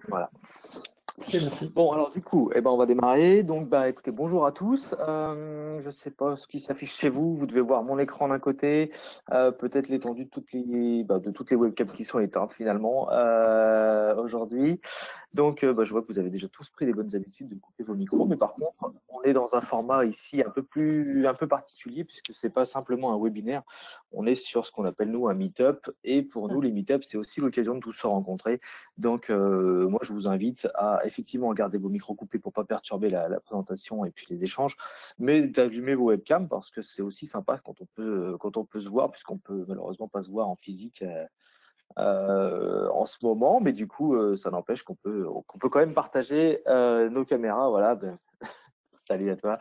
Voilà. Ok, merci. Bon, alors du coup, eh ben, on va démarrer. Donc, bah, écoutez, bonjour à tous. Je ne sais pas ce qui s'affiche chez vous. Vous devez voir mon écran d'un côté, peut-être l'étendue de toutes les webcams qui sont éteintes finalement aujourd'hui. Donc, je vois que vous avez déjà tous pris les bonnes habitudes de couper vos micros, mais par contre, on est dans un format ici un peu particulier puisque c'est pas simplement un webinaire. On est sur ce qu'on appelle nous un meet-up, et pour nous, les meet-up, c'est aussi l'occasion de tous se rencontrer. Donc, moi, je vous invite à effectivement garder vos micros coupés pour pas perturber la présentation et puis les échanges, mais d'allumer vos webcams parce que c'est aussi sympa quand on peut se voir, puisqu'on peut malheureusement pas se voir en physique. En ce moment, mais du coup, ça n'empêche qu'on peut quand même partager nos caméras. Voilà, ben, salut à toi.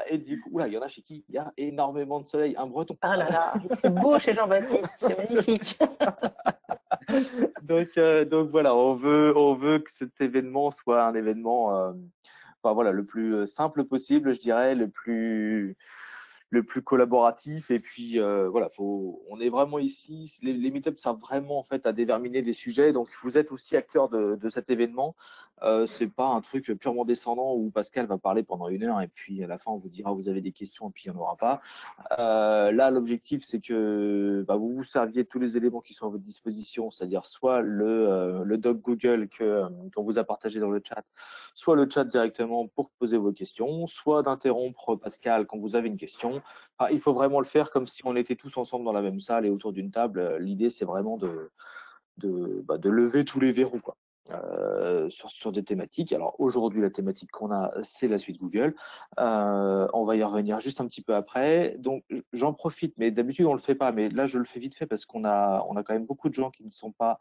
Et du coup, il y en a chez qui il y a énormément de soleil. Un breton. Ah là là, il fait beau chez Jean-Baptiste, c'est magnifique. Donc voilà, on veut que cet événement soit un événement, enfin voilà, le plus simple possible, je dirais, le plus collaboratif. Et puis voilà, on est vraiment ici. Les meet-ups servent vraiment en fait à déterminer des sujets. Donc vous êtes aussi acteur de cet événement. C'est pas un truc purement descendant où Pascal va parler pendant 1 heure et puis à la fin on vous dira vous avez des questions et puis il n'y en aura pas. Là, l'objectif, c'est que vous vous serviez de tous les éléments qui sont à votre disposition, c'est-à-dire soit le doc Google qu'on vous a partagé dans le chat, soit le chat directement pour poser vos questions, soit d'interrompre Pascal quand vous avez une question. Enfin, il faut vraiment le faire comme si on était tous ensemble dans la même salle et autour d'une table. L'idée, c'est vraiment de lever tous les verrous, quoi. Sur des thématiques. Alors aujourd'hui, la thématique qu'on a, c'est la suite Google. On va y revenir juste un petit peu après. Donc j'en profite, mais d'habitude on le fait pas, mais là je le fais vite fait parce on a quand même beaucoup de gens qui ne sont pas,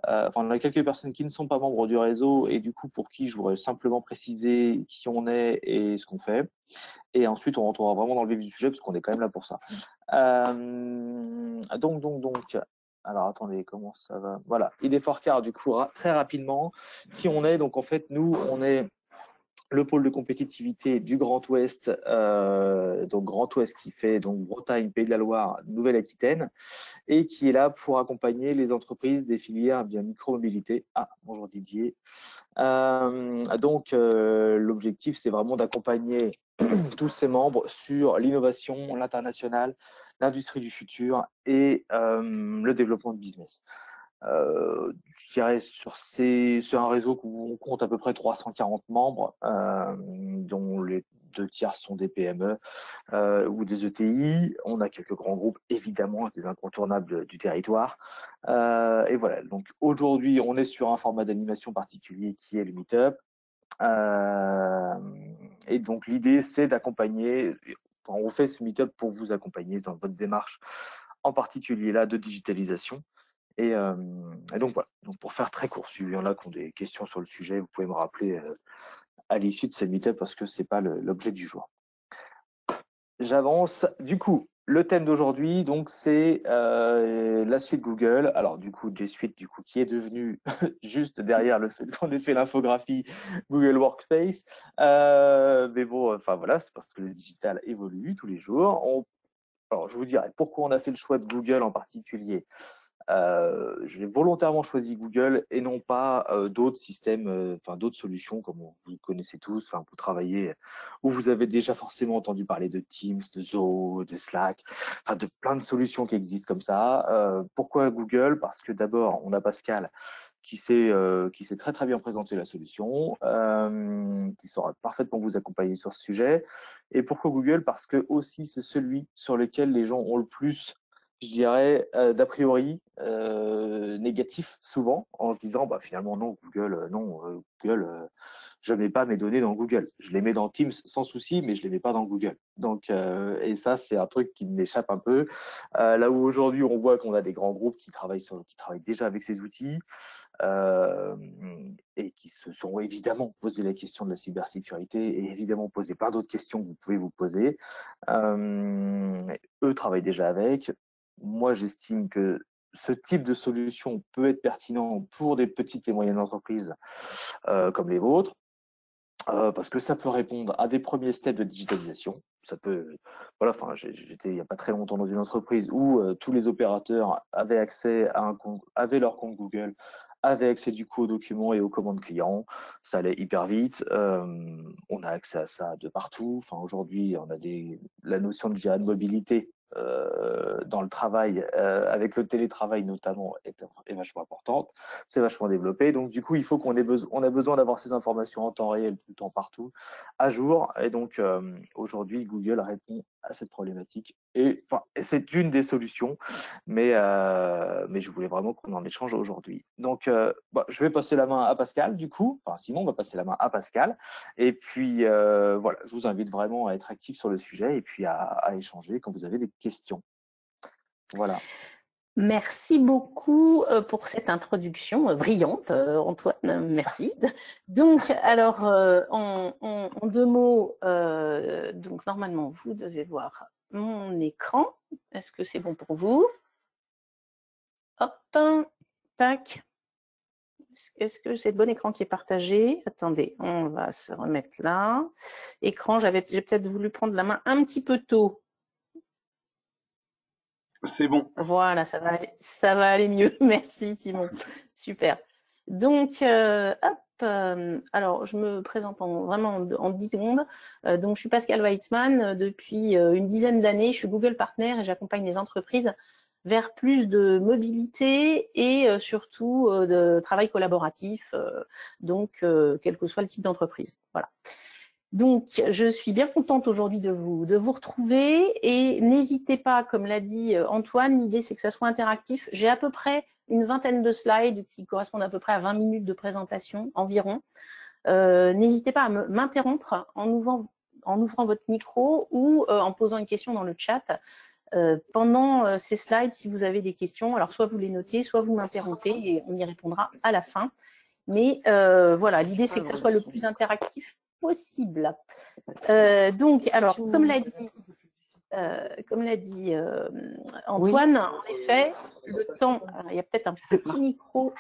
enfin on a quelques personnes qui ne sont pas membres du réseau et du coup pour qui je voudrais simplement préciser qui on est et ce qu'on fait. Et ensuite on rentrera vraiment dans le vif du sujet parce qu'on est quand même là pour ça. Donc. Alors attendez, comment ça va? Voilà, ID Forecast, du coup, très rapidement, qui on est. Donc en fait, nous, on est le pôle de compétitivité du Grand Ouest, donc Grand Ouest qui fait donc Bretagne, Pays de la Loire, Nouvelle-Aquitaine, et qui est là pour accompagner les entreprises des filières bien micro-mobilité. Ah, bonjour Didier. L'objectif, c'est vraiment d'accompagner tous ses membres sur l'innovation, l'international, l'industrie du futur et le développement de business. Je dirais sur un réseau où on compte à peu près 340 membres, dont les 2 tiers sont des PME ou des ETI. On a quelques grands groupes, évidemment, des incontournables du territoire. Et voilà, donc aujourd'hui, on est sur un format d'animation particulier qui est le Meetup. Et donc l'idée, c'est d'accompagner, on fait ce meet-up pour vous accompagner dans votre démarche, en particulier là de digitalisation. Et donc voilà, donc pour faire très court, s'il y en a qui ont des questions sur le sujet, vous pouvez me rappeler à l'issue de ce meet-up parce que c'est pas l'objet du jour. J'avance. Du coup, le thème d'aujourd'hui, donc, c'est la suite Google. Alors, du coup, G Suite, du coup, qui est devenu juste derrière le fait qu'on ait fait l'infographie Google Workspace. Mais bon, enfin voilà, c'est parce que le digital évolue tous les jours. Alors, je vous dirais pourquoi on a fait le choix de Google en particulier. J'ai volontairement choisi Google et non pas d'autres systèmes, d'autres solutions comme vous connaissez tous. Enfin, vous travaillez où vous avez déjà forcément entendu parler de Teams, de Zoho, de Slack, enfin de plein de solutions qui existent comme ça. Pourquoi Google? Parce que d'abord, on a Pascal qui sait très très bien présenter la solution, qui saura parfaitement vous accompagner sur ce sujet. Et pourquoi Google? Parce que aussi c'est celui sur lequel les gens ont le plus, je dirais, d'a priori négatif souvent, en se disant finalement non, Google, je ne mets pas mes données dans Google. Je les mets dans Teams sans souci, mais je les mets pas dans Google. Donc, et ça, c'est un truc qui m'échappe un peu. Là où aujourd'hui, on voit qu'on a des grands groupes qui travaillent déjà avec ces outils euh, et qui se sont évidemment posé la question de la cybersécurité et évidemment posé plein d'autres questions que vous pouvez vous poser. Eux travaillent déjà avec. Moi, j'estime que ce type de solution peut être pertinent pour des petites et moyennes entreprises comme les vôtres, parce que ça peut répondre à des premiers steps de digitalisation. Ça peut, voilà, enfin, j'étais il n'y a pas très longtemps dans une entreprise où tous les opérateurs avaient accès à avaient leur compte Google, avec accès du coup aux documents et aux commandes clients. Ça allait hyper vite. On a accès à ça de partout. Enfin, aujourd'hui, on a la notion de, je dirais, de mobilité dans le travail, avec le télétravail notamment, est vachement importante. C'est vachement développé. Donc, du coup, il faut on a besoin d'avoir ces informations en temps réel, tout le temps, partout, à jour. Et donc, aujourd'hui, Google répond à cette problématique. Et enfin, c'est une des solutions, mais je voulais vraiment qu'on en échange aujourd'hui. Donc, je vais passer la main à Pascal, du coup. Enfin, Simon va passer la main à Pascal. Et puis, voilà, je vous invite vraiment à être actif sur le sujet et puis à échanger quand vous avez des questions. Voilà. Merci beaucoup pour cette introduction brillante, Antoine. Merci. Donc, alors, en deux mots, donc normalement, vous devez voir mon écran. Est-ce que c'est bon pour vous? Hop, tac. Est-ce que c'est le bon écran qui est partagé? Attendez, on va se remettre là. Écran, j'ai peut-être voulu prendre la main un petit peu tôt. C'est bon. Voilà, ça va aller mieux. Merci, Simon. Super. Donc, hop, alors, je me présente vraiment en 10 secondes. Donc, je suis Pascal Weitzman. Depuis une dizaine d'années, je suis Google Partner et j'accompagne les entreprises vers plus de mobilité et surtout de travail collaboratif, donc quel que soit le type d'entreprise. Voilà. Donc, je suis bien contente aujourd'hui de vous retrouver et n'hésitez pas, comme l'a dit Antoine, l'idée c'est que ça soit interactif. J'ai à peu près une vingtaine de slides qui correspondent à peu près à 20 minutes de présentation environ. N'hésitez pas à m'interrompre en ouvrant votre micro ou en posant une question dans le chat. Pendant ces slides, si vous avez des questions, alors soit vous les notez, soit vous m'interrompez et on y répondra à la fin. Mais voilà, l'idée c'est que ça soit le plus interactif possible. Donc, alors, comme l'a dit Antoine, oui. En effet, le temps, il y a peut-être un petit micro,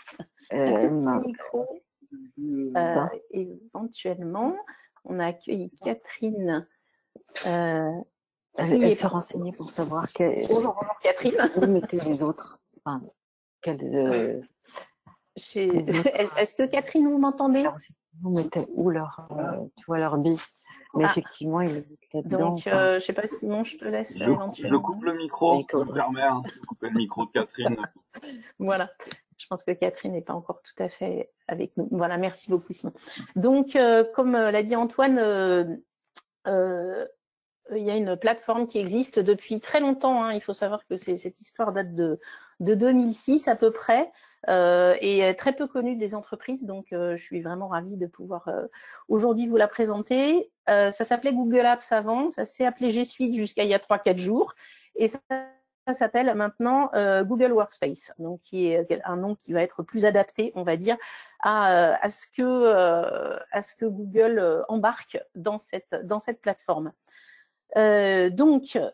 éventuellement. On a accueilli Catherine. Elle se renseignait pour savoir bonjour Catherine. Où mettez les autres. Enfin, Est-ce que Catherine, vous m'entendez? Vous mettez où leur, tu vois, leur bis. Mais effectivement, il est là-dedans. Donc, je ne sais pas, Simon, je te laisse éventuellement. Je coupe le micro, je me permets de couper le micro de Catherine. Voilà. Je pense que Catherine n'est pas encore tout à fait avec nous. Voilà, merci beaucoup, Simon. Donc, comme l'a dit Antoine, il y a une plateforme qui existe depuis très longtemps. Hein. Il faut savoir que cette histoire date de 2006 à peu près et très peu connue des entreprises. Donc, je suis vraiment ravie de pouvoir aujourd'hui vous la présenter. Ça s'appelait Google Apps avant, ça s'est appelé G Suite jusqu'à il y a 3-4 jours. Et ça s'appelle maintenant Google Workspace, donc qui est un nom qui va être plus adapté, on va dire, à ce que Google embarque dans cette plateforme. Qu'est-ce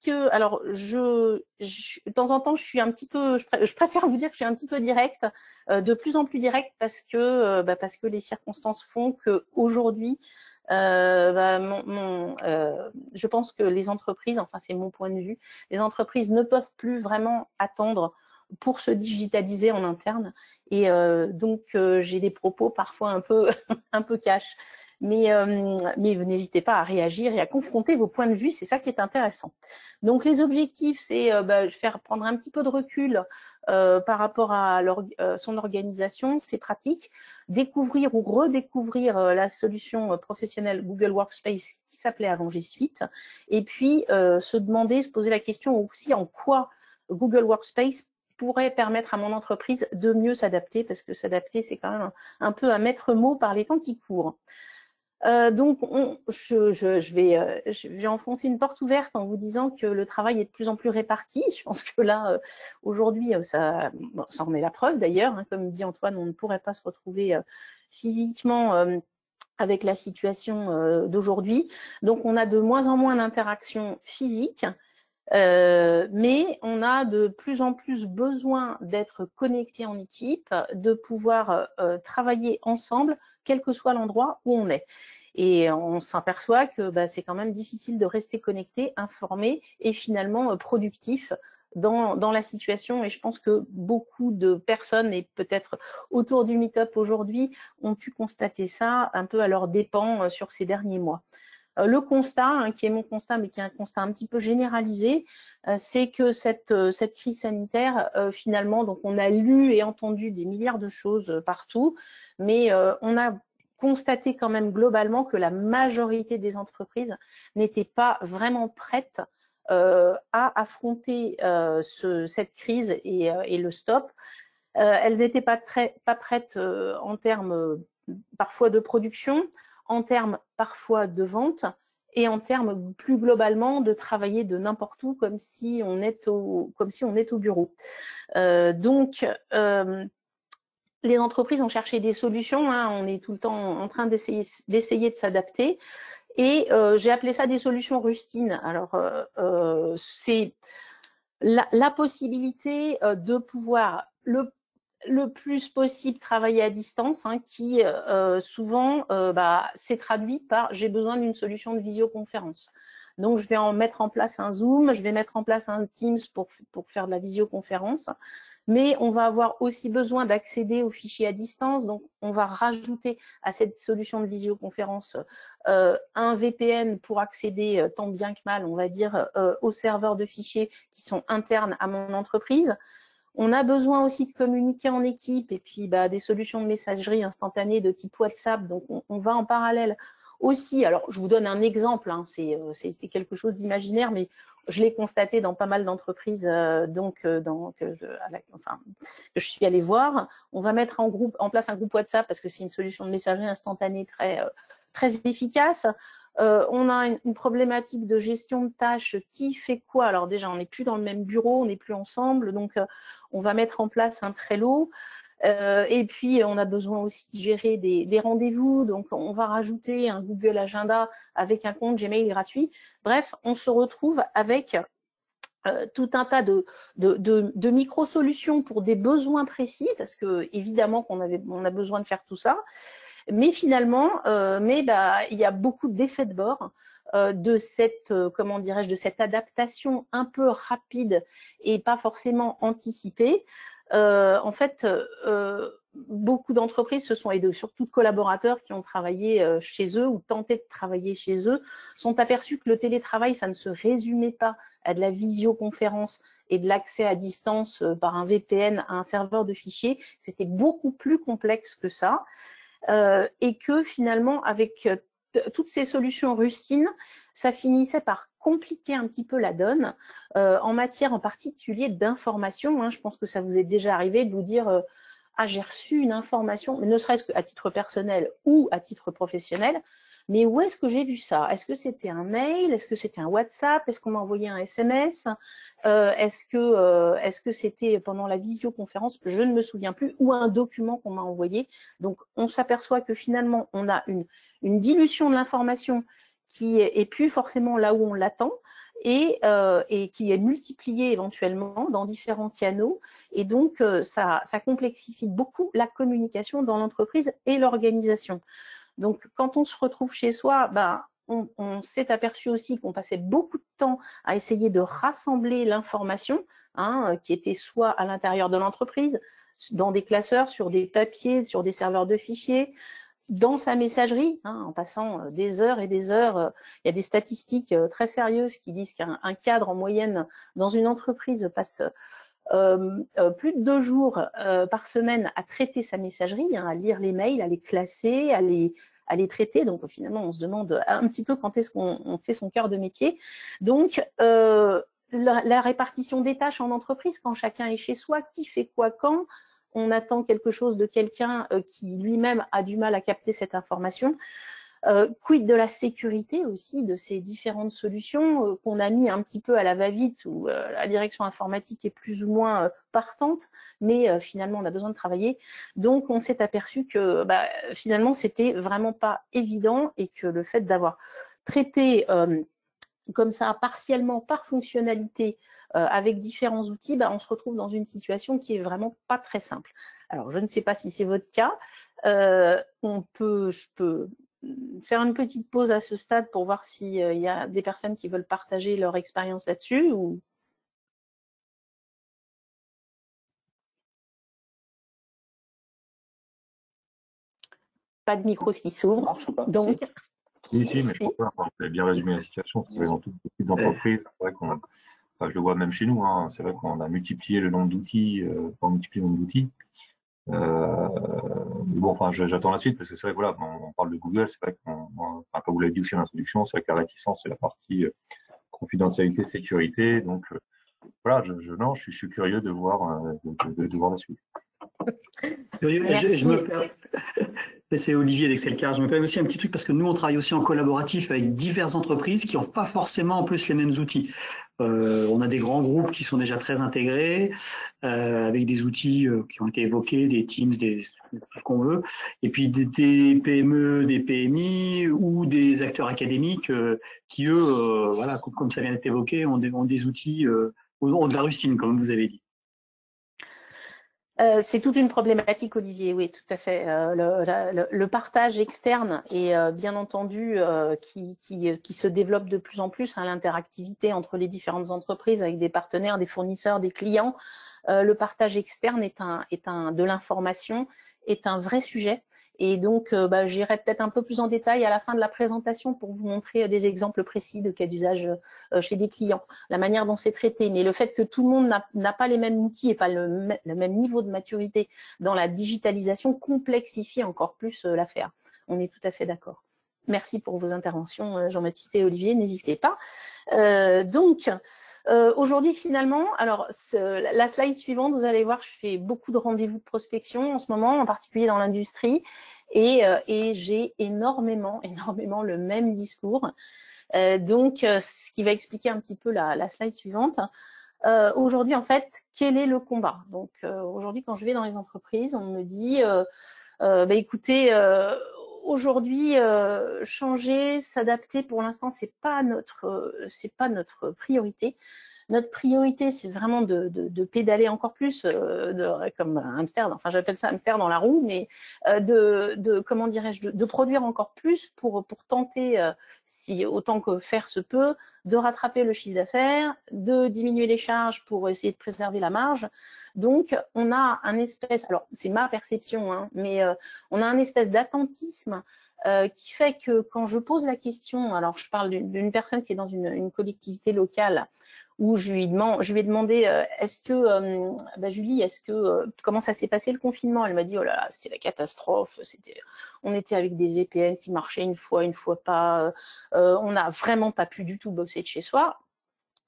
que... Alors, de temps en temps, je suis un petit peu... Je préfère vous dire que je suis un petit peu directe, de plus en plus directe, parce que les circonstances font qu'aujourd'hui, je pense que les entreprises, enfin c'est mon point de vue, les entreprises ne peuvent plus vraiment attendre pour se digitaliser en interne. Et donc, j'ai des propos parfois un peu cash. Mais n'hésitez pas à réagir et à confronter vos points de vue, c'est ça qui est intéressant. Donc les objectifs, c'est faire prendre un petit peu de recul par rapport à son organisation, ses pratiques, découvrir ou redécouvrir la solution professionnelle Google Workspace qui s'appelait avant G Suite, et puis se poser la question aussi en quoi Google Workspace pourrait permettre à mon entreprise de mieux s'adapter, parce que s'adapter, c'est quand même un peu un maître mot par les temps qui courent. Donc, je vais enfoncer une porte ouverte en vous disant que le travail est de plus en plus réparti. Je pense que là, aujourd'hui, ça en est la preuve d'ailleurs. Hein, comme dit Antoine, on ne pourrait pas se retrouver physiquement avec la situation d'aujourd'hui. Donc, on a de moins en moins d'interactions physiques. Mais on a de plus en plus besoin d'être connecté en équipe, de pouvoir travailler ensemble, quel que soit l'endroit où on est. Et on s'aperçoit que c'est quand même difficile de rester connecté, informé et finalement productif dans la situation, et je pense que beaucoup de personnes, et peut-être autour du Meetup aujourd'hui, ont pu constater ça un peu à leurs dépens sur ces derniers mois. Le constat, hein, qui est mon constat, mais qui est un constat un petit peu généralisé, c'est que cette crise sanitaire, finalement, donc on a lu et entendu des milliards de choses partout, mais on a constaté quand même globalement que la majorité des entreprises n'étaient pas vraiment prêtes à affronter cette crise et le stop. Elles n'étaient pas prêtes en termes parfois de production, en termes parfois de vente et en termes plus globalement de travailler de n'importe où comme si on est au bureau. Donc, les entreprises ont cherché des solutions, hein, on est tout le temps en train d'essayer de s'adapter, et j'ai appelé ça des solutions rustines. Alors, c'est la possibilité de pouvoir le plus possible travailler à distance, hein, qui souvent s'est traduit par j'ai besoin d'une solution de visioconférence. Donc, je vais mettre en place un Zoom, je vais mettre en place un Teams pour faire de la visioconférence, mais on va avoir aussi besoin d'accéder aux fichiers à distance. Donc, on va rajouter à cette solution de visioconférence un VPN pour accéder tant bien que mal, on va dire, aux serveurs de fichiers qui sont internes à mon entreprise. On a besoin aussi de communiquer en équipe et puis des solutions de messagerie instantanée de type WhatsApp. Donc, on va en parallèle aussi. Alors, je vous donne un exemple, hein, c'est quelque chose d'imaginaire, mais je l'ai constaté dans pas mal d'entreprises que je suis allée voir. On va mettre en place un groupe WhatsApp parce que c'est une solution de messagerie instantanée très efficace. On a une problématique de gestion de tâches. Qui fait quoi? Alors déjà, on n'est plus dans le même bureau, on n'est plus ensemble, donc on va mettre en place un Trello. Et puis, on a besoin aussi de gérer des rendez-vous. Donc, on va rajouter un Google Agenda avec un compte Gmail gratuit. Bref, on se retrouve avec tout un tas de micro-solutions pour des besoins précis, parce que évidemment qu'on a besoin de faire tout ça. Mais finalement, il y a beaucoup d'effets de bord de cette adaptation un peu rapide et pas forcément anticipée. En fait, beaucoup d'entreprises se sont aidées, surtout de collaborateurs qui ont travaillé chez eux ou tenté de travailler chez eux, sont aperçus que le télétravail, ça ne se résumait pas à de la visioconférence et de l'accès à distance par un VPN à un serveur de fichiers. C'était beaucoup plus complexe que ça. Et que finalement, avec toutes ces solutions rustines, ça finissait par compliquer un petit peu la donne en matière en particulier d'information. Hein. Je pense que ça vous est déjà arrivé de vous dire ah, j'ai reçu une information, mais ne serait-ce qu'à titre personnel ou à titre professionnel, mais où est-ce que j'ai vu ça? Est-ce que c'était un mail? Est-ce que c'était un WhatsApp? Est-ce qu'on m'a envoyé un SMS? Est-ce que c'était pendant la visioconférence? Je ne me souviens plus. Ou un document qu'on m'a envoyé. Donc, on s'aperçoit que finalement, on a une dilution de l'information qui est plus forcément là où on l'attend et qui est multipliée éventuellement dans différents canaux. Et donc, ça complexifie beaucoup la communication dans l'entreprise et l'organisation. Donc, quand on se retrouve chez soi, on s'est aperçu aussi qu'on passait beaucoup de temps à essayer de rassembler l'information, hein, qui était soit à l'intérieur de l'entreprise, dans des classeurs, sur des papiers, sur des serveurs de fichiers, dans sa messagerie, hein, en passant des heures et des heures. Il y a des statistiques très sérieuses qui disent qu'un cadre en moyenne dans une entreprise passe plus de 2 jours par semaine à traiter sa messagerie, hein, à lire les mails, à les classer, à les traiter. Donc finalement, on se demande un petit peu quand est-ce qu'on fait son cœur de métier. Donc la répartition des tâches en entreprise, quand chacun est chez soi, qui fait quoi quand, on attend quelque chose de quelqu'un qui lui-même a du mal à capter cette information. Quid de la sécurité aussi de ces différentes solutions qu'on a mis un petit peu à la va-vite, où la direction informatique est plus ou moins partante, mais finalement on a besoin de travailler. Donc on s'est aperçu que finalement c'était vraiment pas évident et que le fait d'avoir traité comme ça partiellement par fonctionnalité avec différents outils, on se retrouve dans une situation qui est vraiment pas très simple. Alors je ne sais pas si c'est votre cas. Je peux faire une petite pause à ce stade pour voir s'il y a des personnes qui veulent partager leur expérience là-dessus ou... pas de micro qui s'ouvre. Marche ou pas? Donc, Si, mais je crois pas. Vous avez bien résumé la situation. C'est vrai, dans toutes les petites entreprises, c'est vrai qu'on, enfin, je le vois même chez nous, hein, c'est vrai qu'on a multiplié le nombre d'outils, mais bon, enfin, j'attends la suite parce que c'est vrai que voilà, on parle de Google, c'est vrai enfin, comme vous l'avez dit aussi en introduction, c'est vrai que la réticence, c'est la partie confidentialité, sécurité. Donc, voilà, non, je suis curieux de voir, de voir la suite. merci. C'est Olivier d'Excelcar. Je me permets aussi un petit truc parce que nous, on travaille aussi en collaboratif avec diverses entreprises qui n'ont pas forcément en plus les mêmes outils. On a des grands groupes qui sont déjà très intégrés, avec des outils qui ont été évoqués, des Teams, tout ce qu'on veut. Et puis des PME, des PMI ou des acteurs académiques qui, eux, voilà, comme ça vient d'être évoqué, ont des outils, ont de la rustine, comme vous avez dit. C'est toute une problématique, Olivier, oui, tout à fait. Le partage externe est bien entendu qui se développe de plus en plus, hein, l'interactivité entre les différentes entreprises avec des partenaires, des fournisseurs, des clients. Le partage externe de l'information est un vrai sujet. Et donc, j'irai peut-être un peu plus en détail à la fin de la présentation pour vous montrer des exemples précis de cas d'usage chez des clients, la manière dont c'est traité. Mais le fait que tout le monde n'a pas les mêmes outils et pas le même niveau de maturité dans la digitalisation complexifie encore plus l'affaire. On est tout à fait d'accord. Merci pour vos interventions, Jean-Baptiste et Olivier, n'hésitez pas. Aujourd'hui, finalement, alors la slide suivante, vous allez voir, je fais beaucoup de rendez-vous de prospection en ce moment, en particulier dans l'industrie, et j'ai énormément le même discours. Ce qui va expliquer un petit peu la slide suivante. Aujourd'hui, en fait, quel est le combat? Donc, aujourd'hui, quand je vais dans les entreprises, on me dit, écoutez, aujourd'hui, changer, s'adapter, pour l'instant, c'est pas notre priorité. Notre priorité, c'est vraiment de pédaler encore plus, comme un hamster. Enfin, j'appelle ça hamster dans la roue, mais comment dirais-je, de produire encore plus pour tenter, si autant que faire se peut, de rattraper le chiffre d'affaires, de diminuer les charges pour essayer de préserver la marge. Donc, on a un espèce, alors c'est ma perception, hein, mais on a un espèce d'attentisme qui fait que quand je pose la question, alors je parle d'une personne qui est dans une collectivité locale, où je lui ai demandé, est-ce que, Julie, comment ça s'est passé le confinement? Elle m'a dit, oh là là, c'était la catastrophe, on était avec des VPN qui marchaient une fois pas, on n'a vraiment pas pu du tout bosser de chez soi.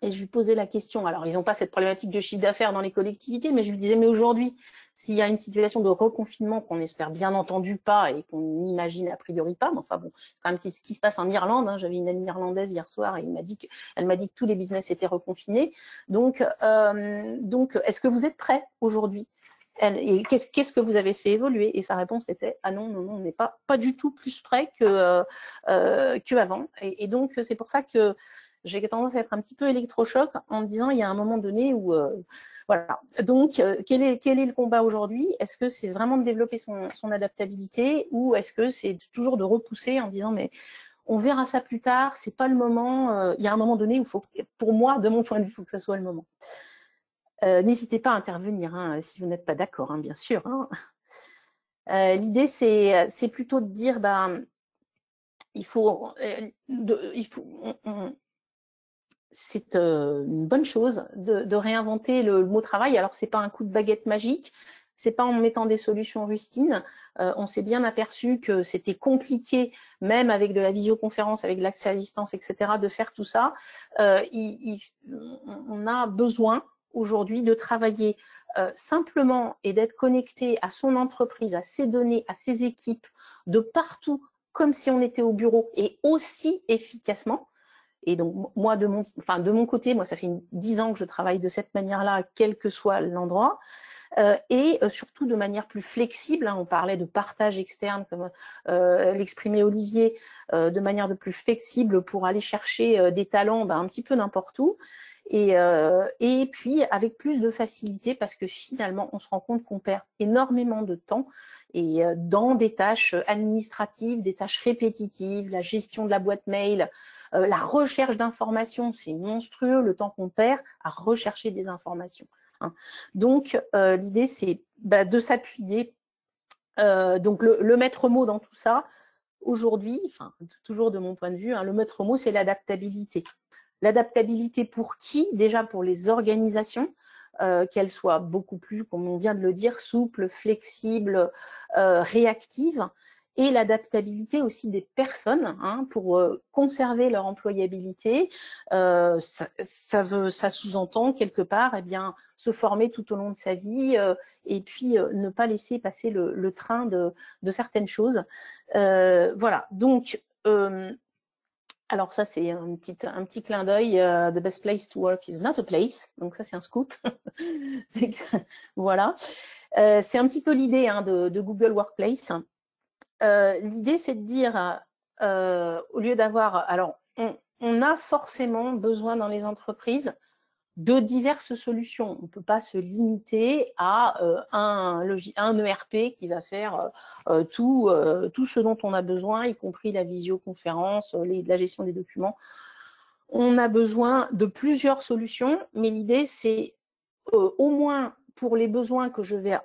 Et je lui posais la question, alors ils n'ont pas cette problématique de chiffre d'affaires dans les collectivités, mais je lui disais, mais aujourd'hui, s'il y a une situation de reconfinement qu'on espère bien entendu pas et qu'on imagine a priori pas, mais enfin bon, c'est quand même ce qui se passe en Irlande, hein. J'avais une amie irlandaise hier soir et elle m'a dit que tous les business étaient reconfinés. Donc est-ce que vous êtes prêts aujourd'hui? Et qu'est-ce que vous avez fait évoluer? Et sa réponse était, ah non, on n'est pas du tout plus prêts qu'avant. Et donc c'est pour ça que j'ai tendance à être un petit peu électrochoc en me disant il y a un moment donné où voilà. Donc quel est le combat aujourd'hui? Est-ce que c'est vraiment de développer son adaptabilité ou est-ce que c'est toujours de repousser en disant mais on verra ça plus tard, c'est pas le moment. Il y a un moment donné où pour moi, de mon point de vue, il faut que ça soit le moment. N'hésitez pas à intervenir hein, si vous n'êtes pas d'accord, hein, bien sûr. Hein. L'idée c'est plutôt de dire c'est une bonne chose de réinventer le mot travail. Alors, c'est pas un coup de baguette magique, c'est pas en mettant des solutions rustines. On s'est bien aperçu que c'était compliqué, même avec de la visioconférence, avec l'accès à distance, etc., de faire tout ça. On a besoin aujourd'hui de travailler simplement et d'être connecté à son entreprise, à ses données, à ses équipes, de partout, comme si on était au bureau et aussi efficacement. Et donc, moi, de mon côté, moi, ça fait 10 ans que je travaille de cette manière-là, quel que soit l'endroit, et surtout de manière plus flexible. Hein, on parlait de partage externe, comme l'exprimait Olivier, de manière de plus flexible pour aller chercher des talents un petit peu n'importe où. Et puis avec plus de facilité parce que finalement on se rend compte qu'on perd énormément de temps et dans des tâches administratives, des tâches répétitives, la gestion de la boîte mail, la recherche d'informations, c'est monstrueux le temps qu'on perd à rechercher des informations. Hein. Donc l'idée c'est de s'appuyer Donc, le maître mot dans tout ça, aujourd'hui, enfin, toujours de mon point de vue, hein, le maître mot, c'est l'adaptabilité. L'adaptabilité pour qui? Déjà pour les organisations, qu'elles soient beaucoup plus, comme on vient de le dire, souples, flexibles, réactives, et l'adaptabilité aussi des personnes, hein, pour conserver leur employabilité. Ça sous-entend quelque part, eh bien, se former tout au long de sa vie, et puis ne pas laisser passer le train de certaines choses. Voilà, donc alors ça c'est un petit clin d'œil. The best place to work is not a place. Donc ça c'est un scoop. Voilà, c'est un petit peu l'idée, hein, de Google Workplace. L'idée c'est de dire, au lieu d'avoir, alors on a forcément besoin dans les entreprises de diverses solutions. On ne peut pas se limiter à un ERP qui va faire tout ce dont on a besoin, y compris la visioconférence, la gestion des documents. On a besoin de plusieurs solutions, mais l'idée, c'est au moins pour les besoins que je vais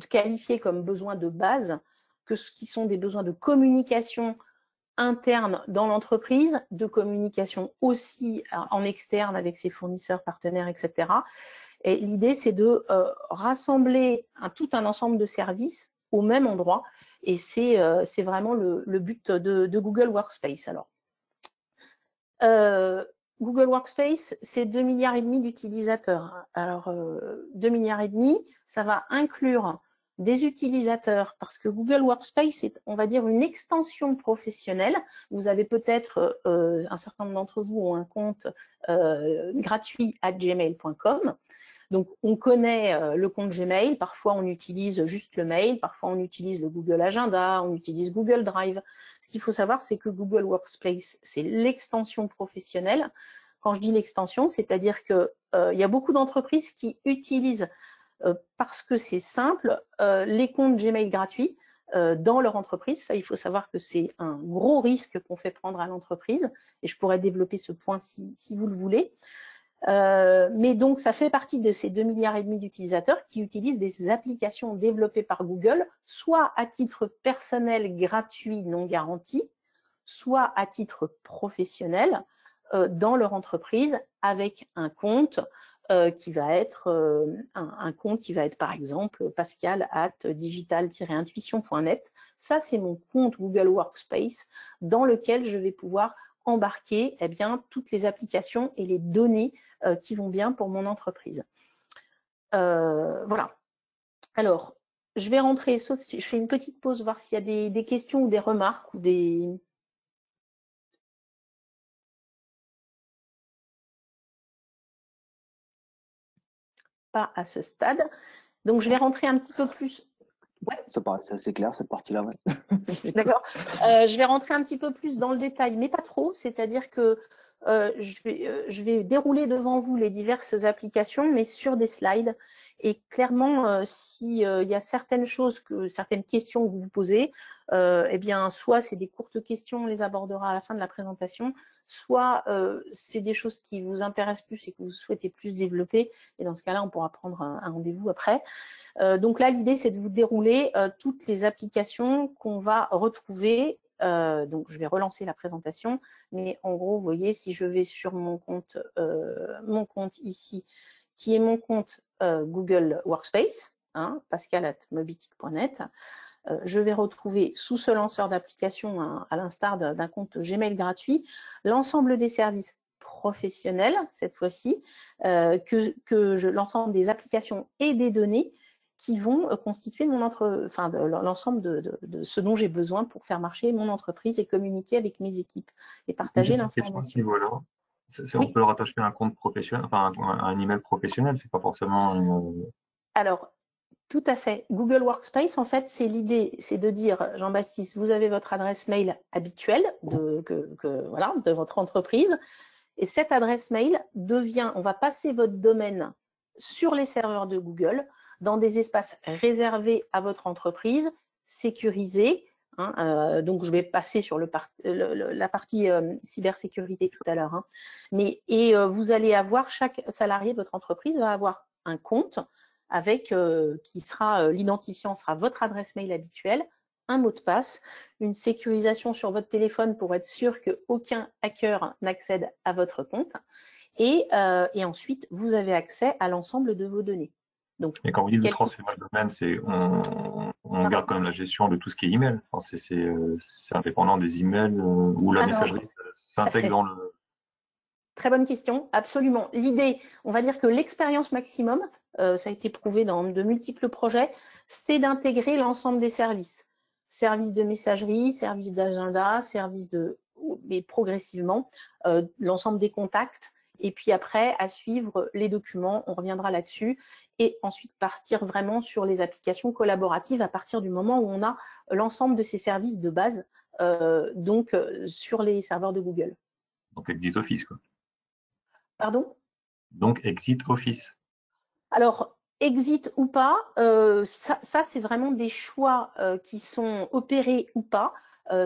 qualifier comme besoins de base, que ce qui sont des besoins de communication interne dans l'entreprise, de communication aussi en externe avec ses fournisseurs, partenaires, etc. Et l'idée, c'est de rassembler tout un ensemble de services au même endroit. Et c'est vraiment le but de Google Workspace. Alors, Google Workspace, c'est 2,5 milliards d'utilisateurs. Alors, 2,5 milliards, ça va inclure des utilisateurs, parce que Google Workspace est, on va dire, une extension professionnelle. Vous avez peut-être, un certain nombre d'entre vous ont un compte gratuit @gmail.com. Donc, on connaît le compte Gmail. Parfois, on utilise juste le mail. Parfois, on utilise le Google Agenda. On utilise Google Drive. Ce qu'il faut savoir, c'est que Google Workspace, c'est l'extension professionnelle. Quand je dis l'extension, c'est-à-dire qu'il y a beaucoup d'entreprises qui utilisent, parce que c'est simple, les comptes Gmail gratuits dans leur entreprise. Ça, il faut savoir que c'est un gros risque qu'on fait prendre à l'entreprise. Et je pourrais développer ce point si vous le voulez. Mais donc, ça fait partie de ces 2,5 milliards d'utilisateurs qui utilisent des applications développées par Google, soit à titre personnel, gratuit, non garanti, soit à titre professionnel dans leur entreprise avec un compte qui va être un compte qui va être par exemple pascal@digital-intuition.net. Ça, c'est mon compte Google Workspace dans lequel je vais pouvoir embarquer toutes les applications et les données qui vont bien pour mon entreprise. Voilà. Alors, je vais rentrer, sauf si je fais une petite pause, voir s'il y a des questions ou des remarques ou des... Pas à ce stade. Donc, je vais rentrer un petit peu plus... Ouais. Ça paraît assez clair, cette partie-là. Ouais. D'accord. Je vais rentrer un petit peu plus dans le détail, mais pas trop. C'est-à-dire que je vais dérouler devant vous les diverses applications, mais sur des slides. Et clairement, s'il y a certaines questions que vous vous posez, soit c'est des courtes questions, on les abordera à la fin de la présentation, soit c'est des choses qui vous intéressent plus et que vous souhaitez plus développer. Et dans ce cas-là, on pourra prendre un rendez-vous après. Donc là, l'idée, c'est de vous dérouler toutes les applications qu'on va retrouver. Donc, je vais relancer la présentation, mais en gros, vous voyez, si je vais sur mon compte ici, qui est mon compte Google Workspace, hein, pascal@mobitic.net, je vais retrouver sous ce lanceur d'applications, hein, à l'instar d'un compte Gmail gratuit, l'ensemble des services professionnels, cette fois-ci, l'ensemble des applications et des données qui vont constituer l'ensemble de ce dont j'ai besoin pour faire marcher mon entreprise et communiquer avec mes équipes et partager l'information. On peut le rattacher à un compte professionnel, enfin un email professionnel, c'est pas forcément une... Alors, tout à fait. Google Workspace, en fait, c'est l'idée, c'est de dire, Jean-Baptiste, vous avez votre adresse mail habituelle de votre entreprise, et cette adresse mail on va passer votre domaine sur les serveurs de Google, dans des espaces réservés à votre entreprise, sécurisés. Hein, donc, je vais passer sur la partie cybersécurité tout à l'heure. Hein. Vous allez avoir, chaque salarié de votre entreprise va avoir un compte avec qui sera l'identifiant sera votre adresse mail habituelle, un mot de passe, une sécurisation sur votre téléphone pour être sûr qu'aucun hacker n'accède à votre compte. Et ensuite, vous avez accès à l'ensemble de vos données. Donc, et quand vous dites de transférer le domaine, c'est on garde quand même la gestion de tout ce qui est email. Enfin, c'est indépendant des emails ou la messagerie s'intègre dans le. Très bonne question, absolument. L'idée, on va dire que l'expérience maximum, ça a été prouvé dans de multiples projets, c'est d'intégrer l'ensemble des services. Services de messagerie, services d'agenda, mais progressivement, l'ensemble des contacts. Et puis après, à suivre les documents, on reviendra là-dessus. Et ensuite, partir vraiment sur les applications collaboratives à partir du moment où on a l'ensemble de ces services de base, sur les serveurs de Google. Donc, Exit Office, quoi. Pardon ? Donc, Exit Office. Alors, exit ou pas, ça c'est vraiment des choix qui sont opérés ou pas.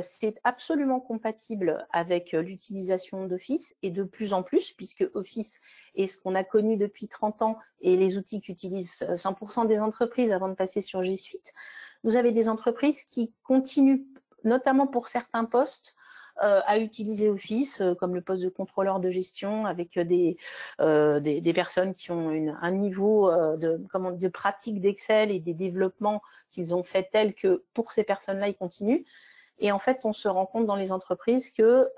C'est absolument compatible avec l'utilisation d'Office et de plus en plus, puisque Office est ce qu'on a connu depuis 30 ans et les outils qu'utilisent 100% des entreprises avant de passer sur G Suite. Vous avez des entreprises qui continuent, notamment pour certains postes, à utiliser Office, comme le poste de contrôleur de gestion, avec des personnes qui ont un niveau de pratique d'Excel et des développements qu'ils ont fait tels que pour ces personnes-là, ils continuent. Et en fait, on se rend compte dans les entreprises que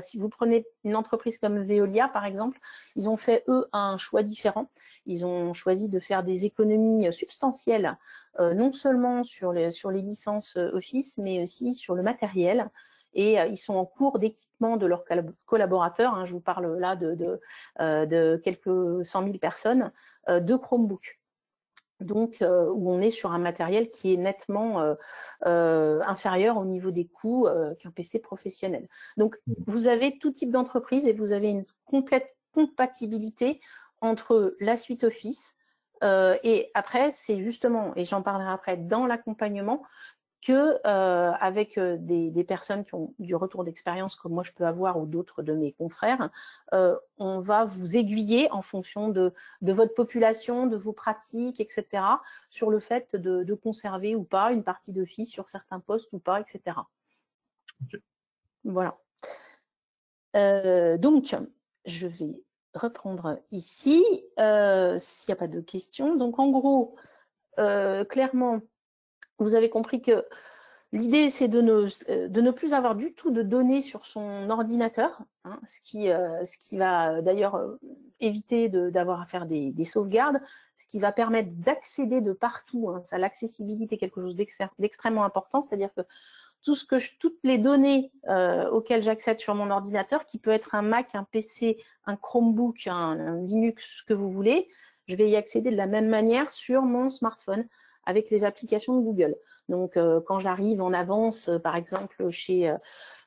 si vous prenez une entreprise comme Veolia, par exemple, ils ont fait, eux, un choix différent. Ils ont choisi de faire des économies substantielles, non seulement sur les licences Office, mais aussi sur le matériel. Et ils sont en cours d'équipement de leurs collaborateurs, je vous parle là de quelques 100 000 personnes, de Chromebook. Donc, où on est sur un matériel qui est nettement inférieur au niveau des coûts qu'un PC professionnel. Donc, vous avez tout type d'entreprise et vous avez une complète compatibilité entre la suite Office et après, c'est justement, et j'en parlerai après, dans l'accompagnement, que avec des personnes qui ont du retour d'expérience comme moi je peux avoir ou d'autres de mes confrères, on va vous aiguiller en fonction de votre population, de vos pratiques, etc., sur le fait de conserver ou pas une partie d'Office sur certains postes ou pas, etc. Okay. Voilà. Donc, je vais reprendre ici, s'il n'y a pas de questions. Donc, en gros, clairement, vous avez compris que l'idée, c'est de ne plus avoir du tout de données sur son ordinateur, ce qui va d'ailleurs éviter d'avoir à faire des sauvegardes, ce qui va permettre d'accéder de partout. Ça, l'accessibilité est quelque chose d'extrêmement important, c'est-à-dire que toutes les données auxquelles j'accède sur mon ordinateur, qui peut être un Mac, un PC, un Chromebook, un Linux, ce que vous voulez, je vais y accéder de la même manière sur mon smartphone avec les applications de Google. Donc, quand j'arrive en avance, par exemple, chez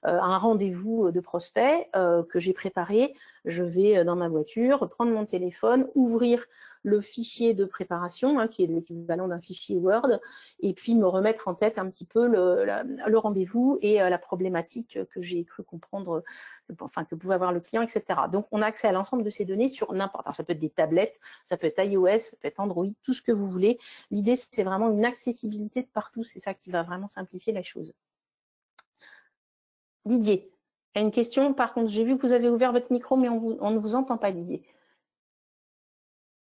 un rendez-vous de prospect que j'ai préparé, je vais dans ma voiture, prendre mon téléphone, ouvrir le fichier de préparation, qui est l'équivalent d'un fichier Word, et puis me remettre en tête un petit peu le rendez-vous et la problématique que j'ai cru comprendre, que pouvait avoir le client, etc. Donc, on a accès à l'ensemble de ces données sur n'importe. Alors, ça peut être des tablettes, ça peut être iOS, ça peut être Android, tout ce que vous voulez. L'idée, c'est vraiment une accessibilité de partout. C'est ça qui va vraiment simplifier la chose. Didier, il y a une question. Par contre, j'ai vu que vous avez ouvert votre micro, mais on ne vous entend pas, Didier.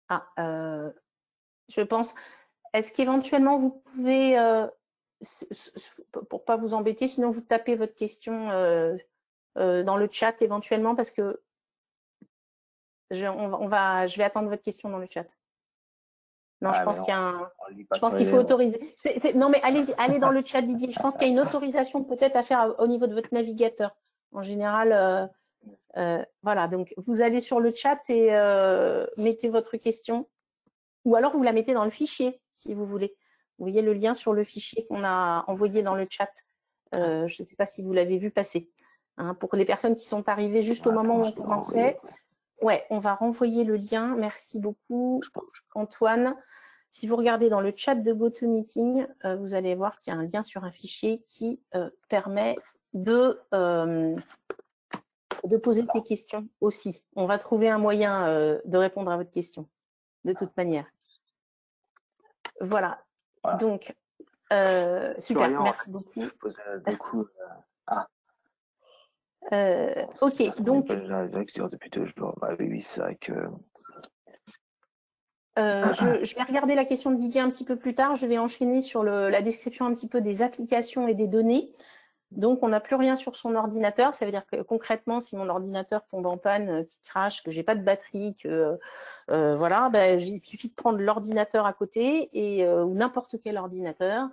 Je pense. Est-ce qu'éventuellement, vous pouvez, pour ne pas vous embêter, sinon vous tapez votre question dans le chat éventuellement, parce que je vais attendre votre question dans le chat. Non, je pense qu'il faut autoriser. Non, mais allez dans le chat, Didier. Je pense qu'il y a une autorisation peut-être à faire au niveau de votre navigateur. En général, voilà. Donc, vous allez sur le chat et mettez votre question. Ou alors, vous la mettez dans le fichier, si vous voulez. Vous voyez le lien sur le fichier qu'on a envoyé dans le chat. Je ne sais pas si vous l'avez vu passer. Pour les personnes qui sont arrivées juste au moment où on commençait. Ouais, on va renvoyer le lien. Merci beaucoup, Antoine. Si vous regardez dans le chat de GoToMeeting, vous allez voir qu'il y a un lien sur un fichier qui permet de poser ces questions aussi. On va trouver un moyen de répondre à votre question, de toute manière. Voilà. Voilà. Donc, super, Florian, merci beaucoup. je posais du coup. Ok, donc depuis 2 jours. Bah oui, c'est vrai que. je vais regarder la question de Didier un petit peu plus tard. Je vais enchaîner sur la description un petit peu des applications et des données. Donc, on n'a plus rien sur son ordinateur. Ça veut dire que concrètement, si mon ordinateur tombe en panne, qu'il crache, que j'ai pas de batterie, que voilà, ben, il suffit de prendre l'ordinateur à côté ou n'importe quel ordinateur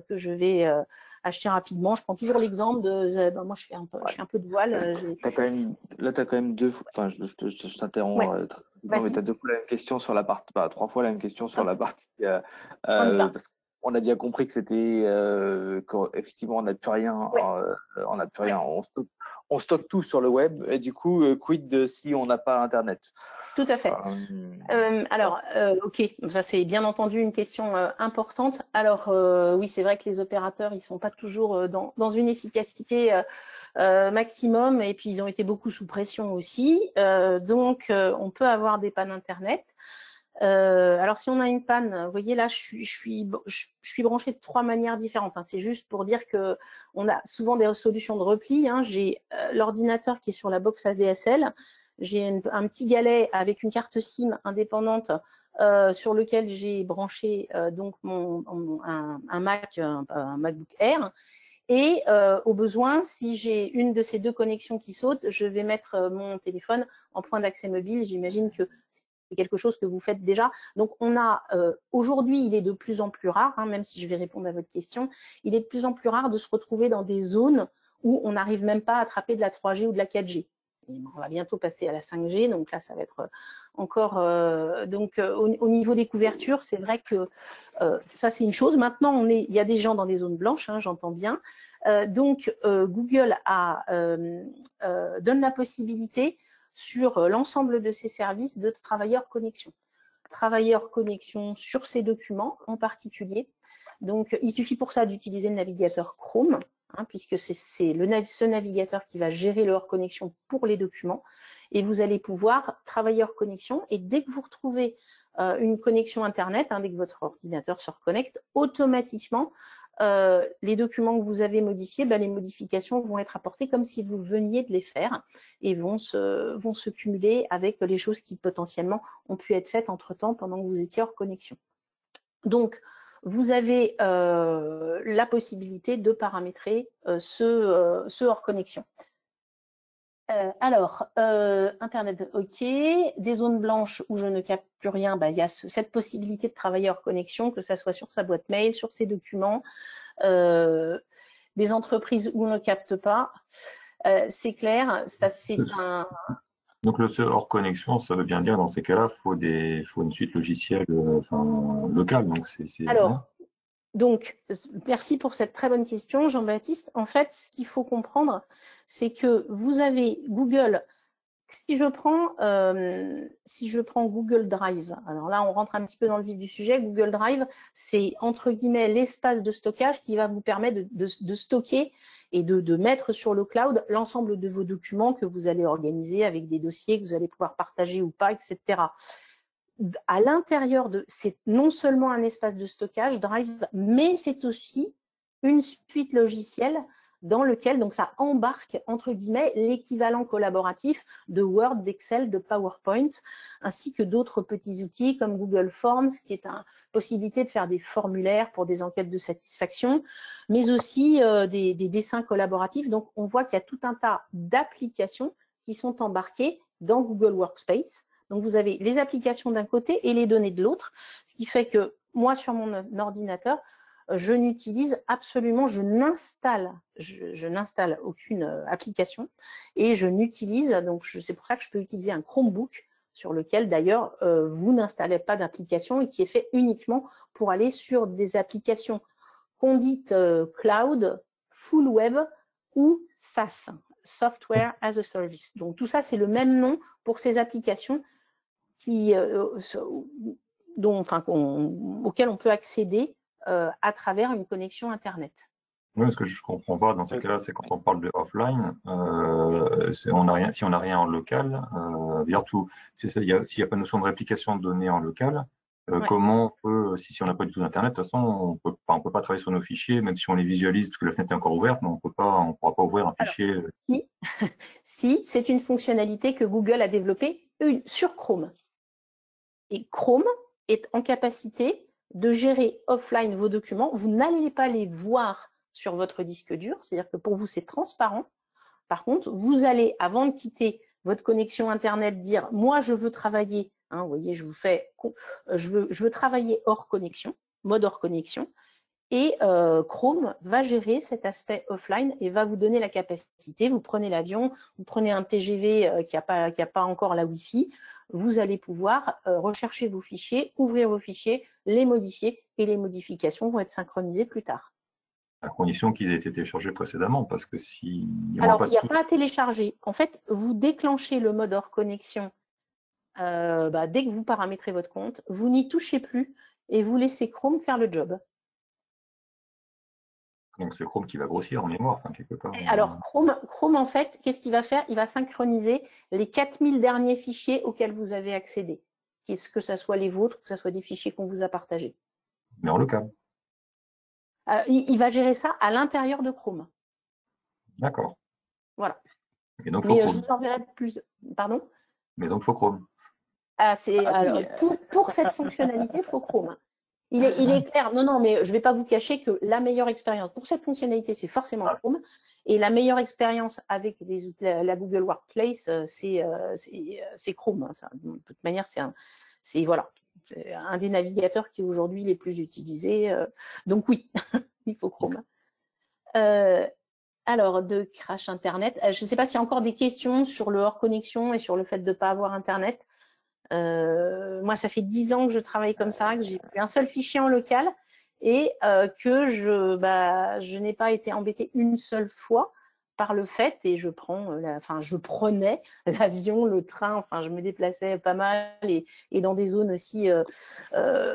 que je vais acheter rapidement. Je prends toujours l'exemple de, moi, je fais un peu de voile. Là, tu as quand même 2 fois. Enfin, je t'interromps. Ouais. Non, mais tu as 2 fois la même question sur la partie. Pas 3 fois la même question sur la partie. Parce qu'on a bien compris que c'était. Effectivement, on n'a plus rien. Ouais. On n'a plus rien. On stocke tout sur le web. Et du coup, quid de si on n'a pas Internet? Tout à fait. Alors, ok, ça c'est bien entendu une question importante. Alors, oui, c'est vrai que les opérateurs, ils sont pas toujours dans une efficacité maximum, et puis ils ont été beaucoup sous pression aussi. Donc, on peut avoir des pannes Internet. Alors, si on a une panne, vous voyez là, je suis branchée de 3 manières différentes. Hein. C'est juste pour dire que on a souvent des solutions de repli. Hein. J'ai l'ordinateur qui est sur la box ADSL. J'ai un petit galet avec une carte SIM indépendante sur lequel j'ai branché donc un Mac, un MacBook Air. Et au besoin, si j'ai une de ces 2 connexions qui saute, je vais mettre mon téléphone en point d'accès mobile. J'imagine que c'est quelque chose que vous faites déjà. Donc, on a aujourd'hui, il est de plus en plus rare, hein, même si je vais répondre à votre question, il est de plus en plus rare de se retrouver dans des zones où on n'arrive même pas à attraper de la 3G ou de la 4G. Et on va bientôt passer à la 5G, donc là, ça va être encore… au niveau des couvertures, c'est vrai que ça, c'est une chose. Maintenant, il y a des gens dans des zones blanches, hein, j'entends bien. Google donne la possibilité sur l'ensemble de ses services de travailleurs connexion. Travailleurs connexion sur ces documents en particulier. Donc, il suffit pour ça d'utiliser le navigateur Chrome, hein, puisque c'est ce navigateur qui va gérer leur connexion pour les documents. Et vous allez pouvoir travailleurs connexion. Et dès que vous retrouvez une connexion Internet, hein, dès que votre ordinateur se reconnecte, automatiquement, les documents que vous avez modifiés, les modifications vont être apportées comme si vous veniez de les faire et vont se cumuler avec les choses qui potentiellement ont pu être faites entre-temps pendant que vous étiez hors connexion. Donc, vous avez la possibilité de paramétrer ce hors connexion. Internet, ok. Des zones blanches où je ne capte plus rien, il y a cette possibilité de travailler hors connexion, que ça soit sur sa boîte mail, sur ses documents. Des entreprises où on ne capte pas, c'est clair. Ça, c'est un… Donc le hors connexion, ça veut bien dire dans ces cas-là, faut une suite logicielle locale. Donc, merci pour cette très bonne question, Jean-Baptiste. En fait, ce qu'il faut comprendre, c'est que vous avez Google. Si je prends Google Drive, alors là, on rentre un petit peu dans le vif du sujet. Google Drive, c'est entre guillemets l'espace de stockage qui va vous permettre de stocker et de mettre sur le cloud l'ensemble de vos documents que vous allez organiser avec des dossiers que vous allez pouvoir partager ou pas, etc. À l'intérieur c'est non seulement un espace de stockage Drive, mais c'est aussi une suite logicielle dans lequel donc ça embarque entre guillemets l'équivalent collaboratif de Word, d'Excel, de PowerPoint, ainsi que d'autres petits outils comme Google Forms, qui est une possibilité de faire des formulaires pour des enquêtes de satisfaction, mais aussi des dessins collaboratifs. Donc on voit qu'il y a tout un tas d'applications qui sont embarquées dans Google Workspace. Donc, vous avez les applications d'un côté et les données de l'autre, ce qui fait que moi, sur mon ordinateur, je n'utilise absolument, je n'installe aucune application et je n'utilise, donc c'est pour ça que je peux utiliser un Chromebook sur lequel d'ailleurs vous n'installez pas d'application et qui est fait uniquement pour aller sur des applications qu'on dit cloud, full web ou SaaS, Software as a Service. Donc tout ça, c'est le même nom pour ces applications auxquelles on peut accéder à travers une connexion Internet. Oui, ce que je ne comprends pas dans ces cas-là, c'est quand on parle de offline, si on n'a rien en local, s'il n'y a pas de notion de réplication de données en local, Ouais. Comment on peut, si on n'a pas du tout d'internet, de toute façon, on peut pas travailler sur nos fichiers, même si on les visualise parce que la fenêtre est encore ouverte, mais on pourra pas ouvrir un Alors, fichier. si, si c'est une fonctionnalité que Google a développée sur Chrome. Et Chrome est en capacité de gérer offline vos documents. Vous n'allez pas les voir sur votre disque dur, c'est-à-dire que pour vous, c'est transparent. Par contre, vous allez, avant de quitter votre connexion Internet, dire « moi, je veux travailler », vous voyez, je veux travailler hors connexion, mode hors connexion, et Chrome va gérer cet aspect offline et va vous donner la capacité. Vous prenez l'avion, vous prenez un TGV qui n'a pas encore la Wi-Fi, vous allez pouvoir rechercher vos fichiers, ouvrir vos fichiers, les modifier et les modifications vont être synchronisées plus tard. À condition qu'ils aient été téléchargés précédemment, parce que si Alors, il n'y a pas à télécharger. En fait, vous déclenchez le mode hors connexion dès que vous paramétrez votre compte, vous n'y touchez plus et vous laissez Chrome faire le job. Donc c'est Chrome qui va grossir en mémoire, enfin, quelque part. Alors, Chrome, en fait, qu'est-ce qu'il va faire? Il va synchroniser les 4000 derniers fichiers auxquels vous avez accédé. Qu'est-ce que ça soit les vôtres, que ce soit des fichiers qu'on vous a partagés. Mais en local. Il va gérer ça à l'intérieur de Chrome. D'accord. Voilà. Et donc, Mais je vous enverrai plus. Pardon? Mais donc, faut Chrome. Pour cette fonctionnalité, il faut Chrome. Il est clair. Non, mais je ne vais pas vous cacher que la meilleure expérience pour cette fonctionnalité, c'est forcément Chrome. Et la meilleure expérience avec la Google Workspace, c'est Chrome. Ça, de toute manière, c'est voilà, un des navigateurs qui est aujourd'hui les plus utilisés. Donc oui, il faut Chrome. Alors, de crash Internet, je ne sais pas s'il y a encore des questions sur le hors connexion et sur le fait de ne pas avoir Internet. Moi, ça fait 10 ans que je travaille comme ça, que j'ai plus un seul fichier en local et que je n'ai pas été embêtée une seule fois par le fait, et je prenais l'avion, le train, enfin, je me déplaçais pas mal et dans des zones aussi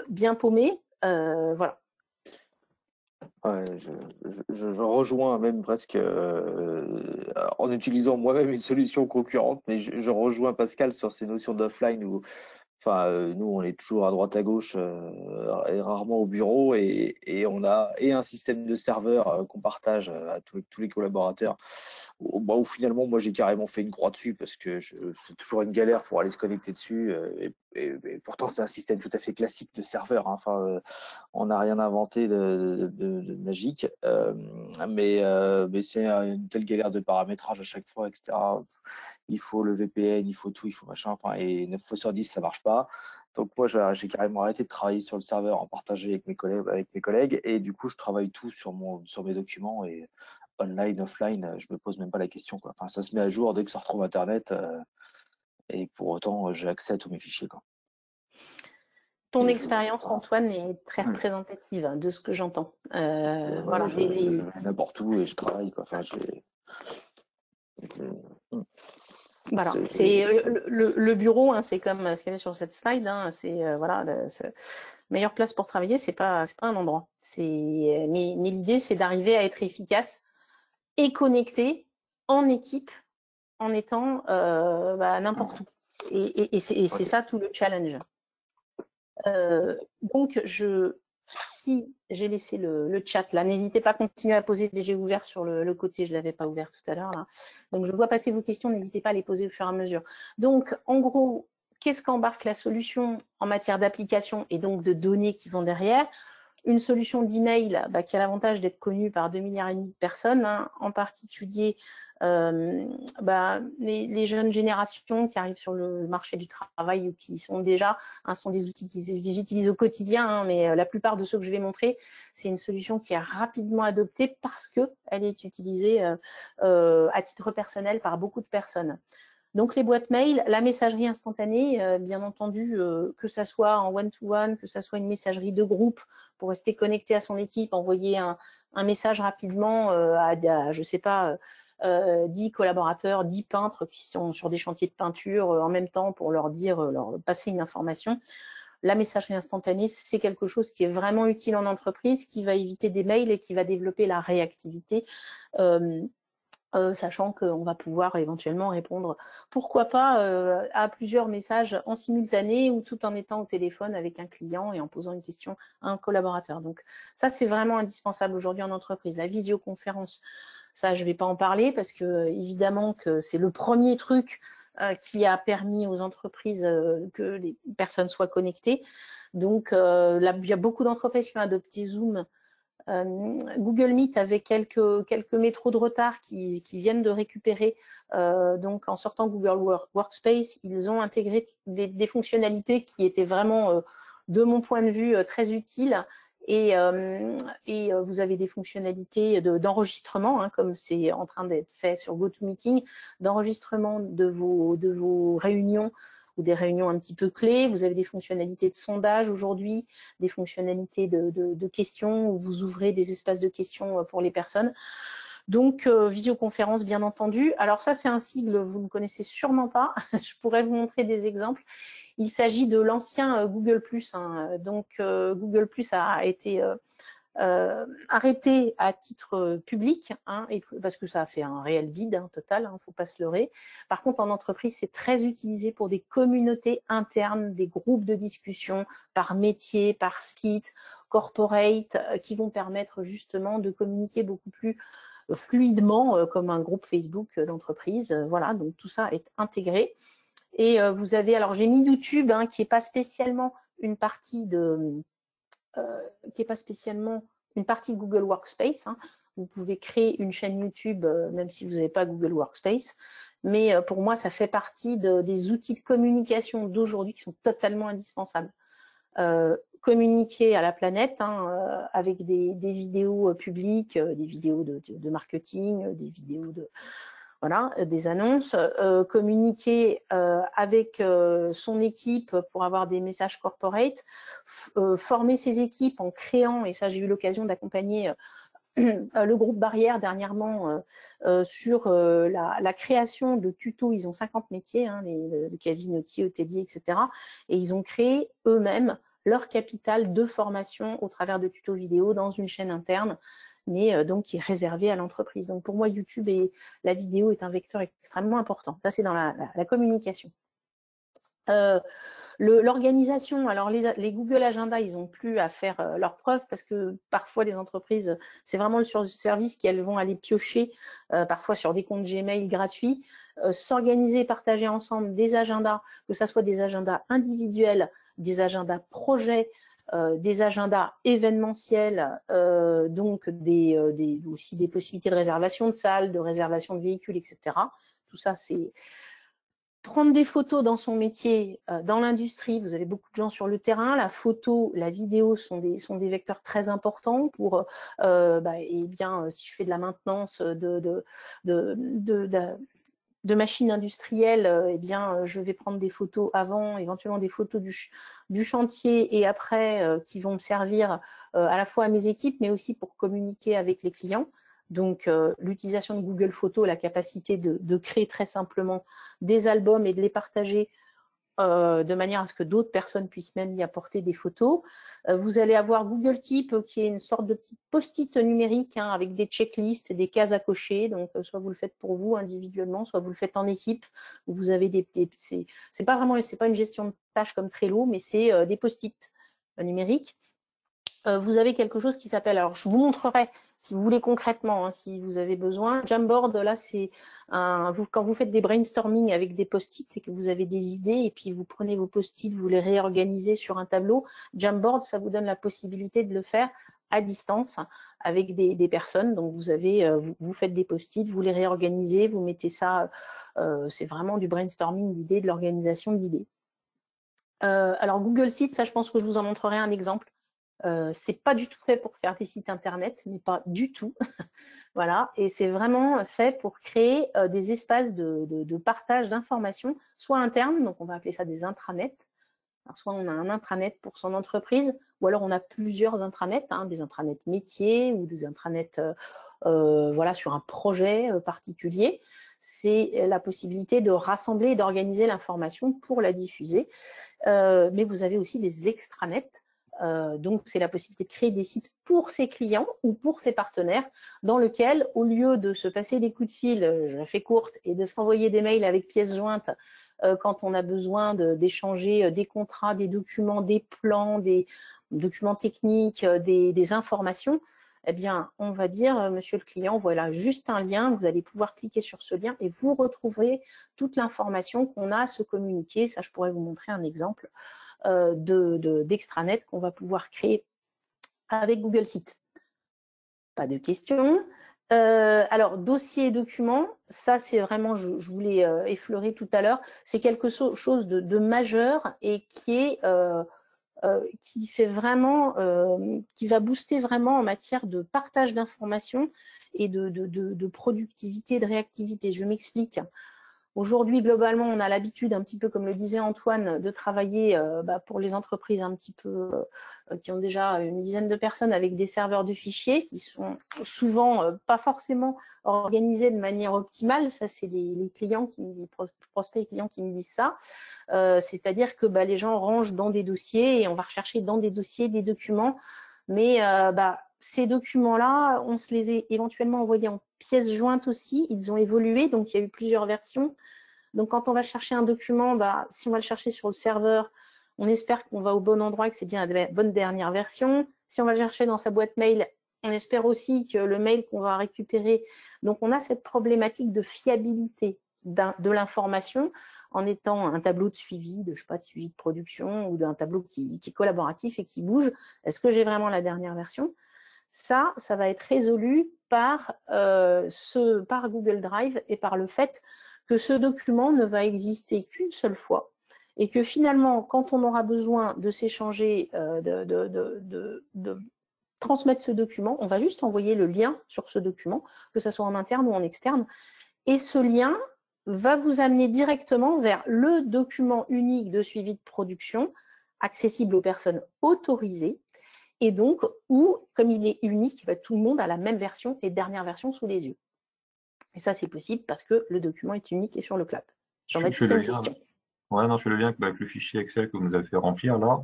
bien paumées. Voilà. Ouais, je rejoins même presque en utilisant moi-même une solution concurrente, mais je rejoins Pascal sur ces notions d'offline où nous, on est toujours à droite à gauche et rarement au bureau et on a un système de serveur qu'on partage à tous les collaborateurs. Où finalement, moi, j'ai carrément fait une croix dessus parce que c'est toujours une galère pour aller se connecter dessus. Et pourtant, c'est un système tout à fait classique de serveur. On n'a rien inventé de magique, mais c'est une telle galère de paramétrage à chaque fois, etc. Il faut le VPN, il faut tout, il faut machin, et 9 fois sur 10, ça marche pas. Donc moi, j'ai carrément arrêté de travailler sur le serveur en partagé avec mes collègues, et du coup, je travaille tout sur mes documents, et online, offline, je me pose même pas la question, quoi. Enfin, ça se met à jour dès que ça retrouve Internet, et pour autant, j'ai accès à tous mes fichiers, quoi. Ton expérience, Antoine, est très représentative de ce que j'entends. Voilà, je vais n'importe où et je travaille, quoi. Enfin, voilà, c'est le bureau, c'est comme ce qu'il y avait sur cette slide. C'est voilà, meilleure place pour travailler, c'est pas un endroit. Mais l'idée, c'est d'arriver à être efficace et connecté en équipe, en étant n'importe où. Et c'est ça tout le challenge. Donc si j'ai laissé le chat là, n'hésitez pas à continuer à poser. J'ai ouvert sur le côté, je ne l'avais pas ouvert tout à l'heure là. Donc je vois passer vos questions, n'hésitez pas à les poser au fur et à mesure. Donc en gros, qu'est-ce qu'embarque la solution en matière d'application et donc de données qui vont derrière? Une solution d'email qui a l'avantage d'être connue par 2,5 milliards de personnes, en particulier les jeunes générations qui arrivent sur le marché du travail ou qui sont déjà, sont des outils qu'ils utilisent au quotidien, mais la plupart de ceux que je vais montrer, c'est une solution qui est rapidement adoptée parce qu'elle est utilisée à titre personnel par beaucoup de personnes. Donc, les boîtes mail, la messagerie instantanée, bien entendu, que ça soit en one-to-one, que ça soit une messagerie de groupe pour rester connecté à son équipe, envoyer un message rapidement je sais pas, 10 collaborateurs, 10 peintres qui sont sur des chantiers de peinture en même temps pour leur passer une information. La messagerie instantanée, c'est quelque chose qui est vraiment utile en entreprise, qui va éviter des mails et qui va développer la réactivité. sachant qu'on va pouvoir éventuellement répondre, pourquoi pas, à plusieurs messages en simultané ou tout en étant au téléphone avec un client et en posant une question à un collaborateur. Donc ça, c'est vraiment indispensable aujourd'hui en entreprise. La vidéoconférence, ça, je ne vais pas en parler parce que évidemment que c'est le premier truc qui a permis aux entreprises que les personnes soient connectées. Donc, là, il y a beaucoup d'entreprises qui ont adopté Zoom. Google Meet avait quelques métros de retard qui viennent de récupérer. Donc, en sortant Google Workspace, ils ont intégré des fonctionnalités qui étaient vraiment, de mon point de vue, très utiles. Et vous avez des fonctionnalités d'enregistrement, hein, comme c'est en train d'être fait sur GoToMeeting, d'enregistrement de vos réunions ou des réunions un petit peu clés. Vous avez des fonctionnalités de sondage aujourd'hui, des fonctionnalités de questions où vous ouvrez des espaces de questions pour les personnes. Donc, vidéoconférence, bien entendu. Alors ça, c'est un sigle, vous ne connaissez sûrement pas. Je pourrais vous montrer des exemples. Il s'agit de l'ancien Google+. Hein. Donc, Google+, a été arrêté à titre public, hein, parce que ça a fait un réel vide total, hein, faut pas se leurrer. Par contre, en entreprise, c'est très utilisé pour des communautés internes, des groupes de discussion par métier, par site, corporate, qui vont permettre justement de communiquer beaucoup plus fluidement, comme un groupe Facebook d'entreprise. Voilà, donc tout ça est intégré. Et vous avez, alors j'ai mis YouTube, hein, qui n'est pas spécialement une partie de Google Workspace. Hein. Vous pouvez créer une chaîne YouTube, même si vous n'avez pas Google Workspace. Mais pour moi, ça fait partie des outils de communication d'aujourd'hui qui sont totalement indispensables. Communiquer à la planète, hein, avec des vidéos publiques, des vidéos de marketing, des vidéos voilà, des annonces, communiquer avec son équipe pour avoir des messages corporate, former ses équipes en créant, et ça j'ai eu l'occasion d'accompagner le groupe Barrière dernièrement sur la création de tutos. Ils ont 50 métiers, hein, le quasi-nautier, hôtelier, etc. Et ils ont créé eux-mêmes leur capital de formation au travers de tutos vidéo dans une chaîne interne, mais donc qui est réservé à l'entreprise. Donc pour moi, YouTube et la vidéo est un vecteur extrêmement important. Ça, c'est dans la communication. L'organisation, alors les Google Agenda, ils n'ont plus à faire leurs preuves parce que parfois les entreprises, c'est vraiment le service qu'elles vont aller piocher, parfois sur des comptes Gmail gratuits, s'organiser, partager ensemble des agendas, que ce soit des agendas individuels, des agendas projets, des agendas événementiels, donc aussi des possibilités de réservation de salles, de réservation de véhicules, etc. Tout ça, c'est prendre des photos dans son métier, dans l'industrie. Vous avez beaucoup de gens sur le terrain. La photo, la vidéo sont des vecteurs très importants pour, eh bien, si je fais de la maintenance de machines industrielles, eh bien, je vais prendre des photos avant, éventuellement des photos du chantier et après, qui vont me servir à la fois à mes équipes, mais aussi pour communiquer avec les clients. Donc, l'utilisation de Google Photos, la capacité de créer très simplement des albums et de les partager de manière à ce que d'autres personnes puissent même y apporter des photos. Vous allez avoir Google Keep, qui est une sorte de petit post-it numérique, hein, avec des checklists, des cases à cocher. Donc, soit vous le faites pour vous individuellement, soit vous le faites en équipe. Où vous avez c'est pas une gestion de tâches comme Trello, mais c'est des post-it numériques. Vous avez quelque chose qui s'appelle, alors je vous montrerai si vous voulez concrètement, hein, si vous avez besoin. Jamboard, là, c'est quand vous faites des brainstorming avec des post-it et que vous avez des idées et puis vous prenez vos post-it, vous les réorganisez sur un tableau. Jamboard, ça vous donne la possibilité de le faire à distance avec des personnes. Donc, vous faites des post-it, vous les réorganisez, vous mettez ça, c'est vraiment du brainstorming d'idées, de l'organisation d'idées. Alors, Google Sheets, ça, je pense que je vous en montrerai un exemple. C'est pas du tout fait pour faire des sites internet, mais pas du tout. Voilà, et c'est vraiment fait pour créer des espaces de partage d'informations, soit internes, donc on va appeler ça des intranets. Alors, soit on a un intranet pour son entreprise, ou alors on a plusieurs intranets, hein, des intranets métiers ou des intranets voilà, sur un projet particulier. C'est la possibilité de rassembler et d'organiser l'information pour la diffuser. Mais vous avez aussi des extranets Donc, c'est la possibilité de créer des sites pour ses clients ou pour ses partenaires, dans lequel, au lieu de se passer des coups de fil, je fais courte, et de s'envoyer des mails avec pièces jointes quand on a besoin d'échanger des contrats, des documents, des plans, des documents techniques, des informations, eh bien, on va dire, monsieur le client, voilà juste un lien, vous allez pouvoir cliquer sur ce lien et vous retrouverez toute l'information qu'on a à se communiquer. Ça, je pourrais vous montrer un exemple d'extranet qu'on va pouvoir créer avec Google Sites. Pas de questions. Alors, dossier et documents, ça c'est vraiment, je voulais effleurer tout à l'heure, c'est quelque chose de majeur et qui fait vraiment, qui va booster vraiment en matière de partage d'informations et de productivité, de réactivité. Je m'explique. Aujourd'hui, globalement, on a l'habitude, un petit peu comme le disait Antoine, de travailler pour les entreprises un petit peu qui ont déjà une dizaine de personnes avec des serveurs de fichiers qui sont souvent pas forcément organisés de manière optimale. Ça, c'est les clients qui me disent, prospects et clients qui me disent ça. C'est-à-dire que les gens rangent dans des dossiers et on va rechercher dans des dossiers des documents. Mais ces documents-là, on se les est éventuellement envoyés en pièces jointes aussi. Ils ont évolué, donc il y a eu plusieurs versions. Donc, quand on va chercher un document, si on va le chercher sur le serveur, on espère qu'on va au bon endroit et que c'est bien la bonne dernière version. Si on va le chercher dans sa boîte mail, on espère aussi que le mail qu'on va récupérer. Donc, on a cette problématique de fiabilité de l'information en étant un tableau de suivi, de suivi de production ou d'un tableau qui est collaboratif et qui bouge. Est-ce que j'ai vraiment la dernière version ? Ça va être résolu par Google Drive et par le fait que ce document ne va exister qu'une seule fois et que finalement, quand on aura besoin de s'échanger, de transmettre ce document, on va juste envoyer le lien sur ce document, que ce soit en interne ou en externe, et ce lien va vous amener directement vers le document unique de suivi de production, accessible aux personnes autorisées, et donc où, comme il est unique, tout le monde a la même version et dernière version sous les yeux. Et ça, c'est possible parce que le document est unique et sur le cloud. Jean-Baptiste, une question. Ouais, non, je fais le lien avec le fichier Excel que vous nous avez fait remplir là.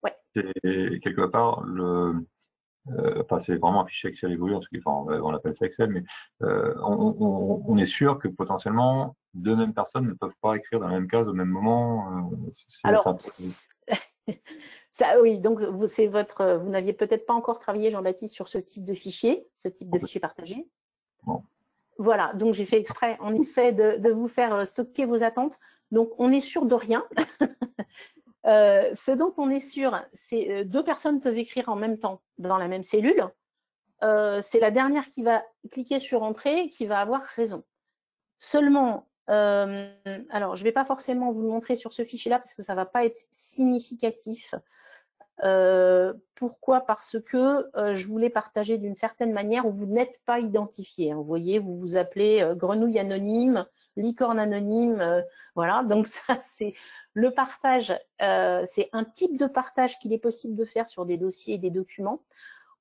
Ouais. C'est quelque part c'est vraiment un fichier Excel évolué, en tout cas, on appelle ça Excel, mais on est sûr que potentiellement deux mêmes personnes ne peuvent pas écrire dans la même case au même moment. Alors, ça, oui, donc vous n'aviez peut-être pas encore travaillé, Jean-Baptiste, sur ce type de fichier partagé. Bon. Voilà, donc j'ai fait exprès, en effet, de vous faire stocker vos attentes. Donc, on est sûr de rien. Ce dont on est sûr, c'est deux personnes peuvent écrire en même temps dans la même cellule. C'est la dernière qui va cliquer sur Entrée qui va avoir raison. Seulement, alors je ne vais pas forcément vous le montrer sur ce fichier-là parce que ça ne va pas être significatif. Pourquoi ? Parce que je voulais partager d'une certaine manière où vous n'êtes pas identifié. Vous voyez, vous vous appelez grenouille anonyme, licorne anonyme, voilà. Donc ça, c'est le partage. C'est un type de partage qu'il est possible de faire sur des dossiers et des documents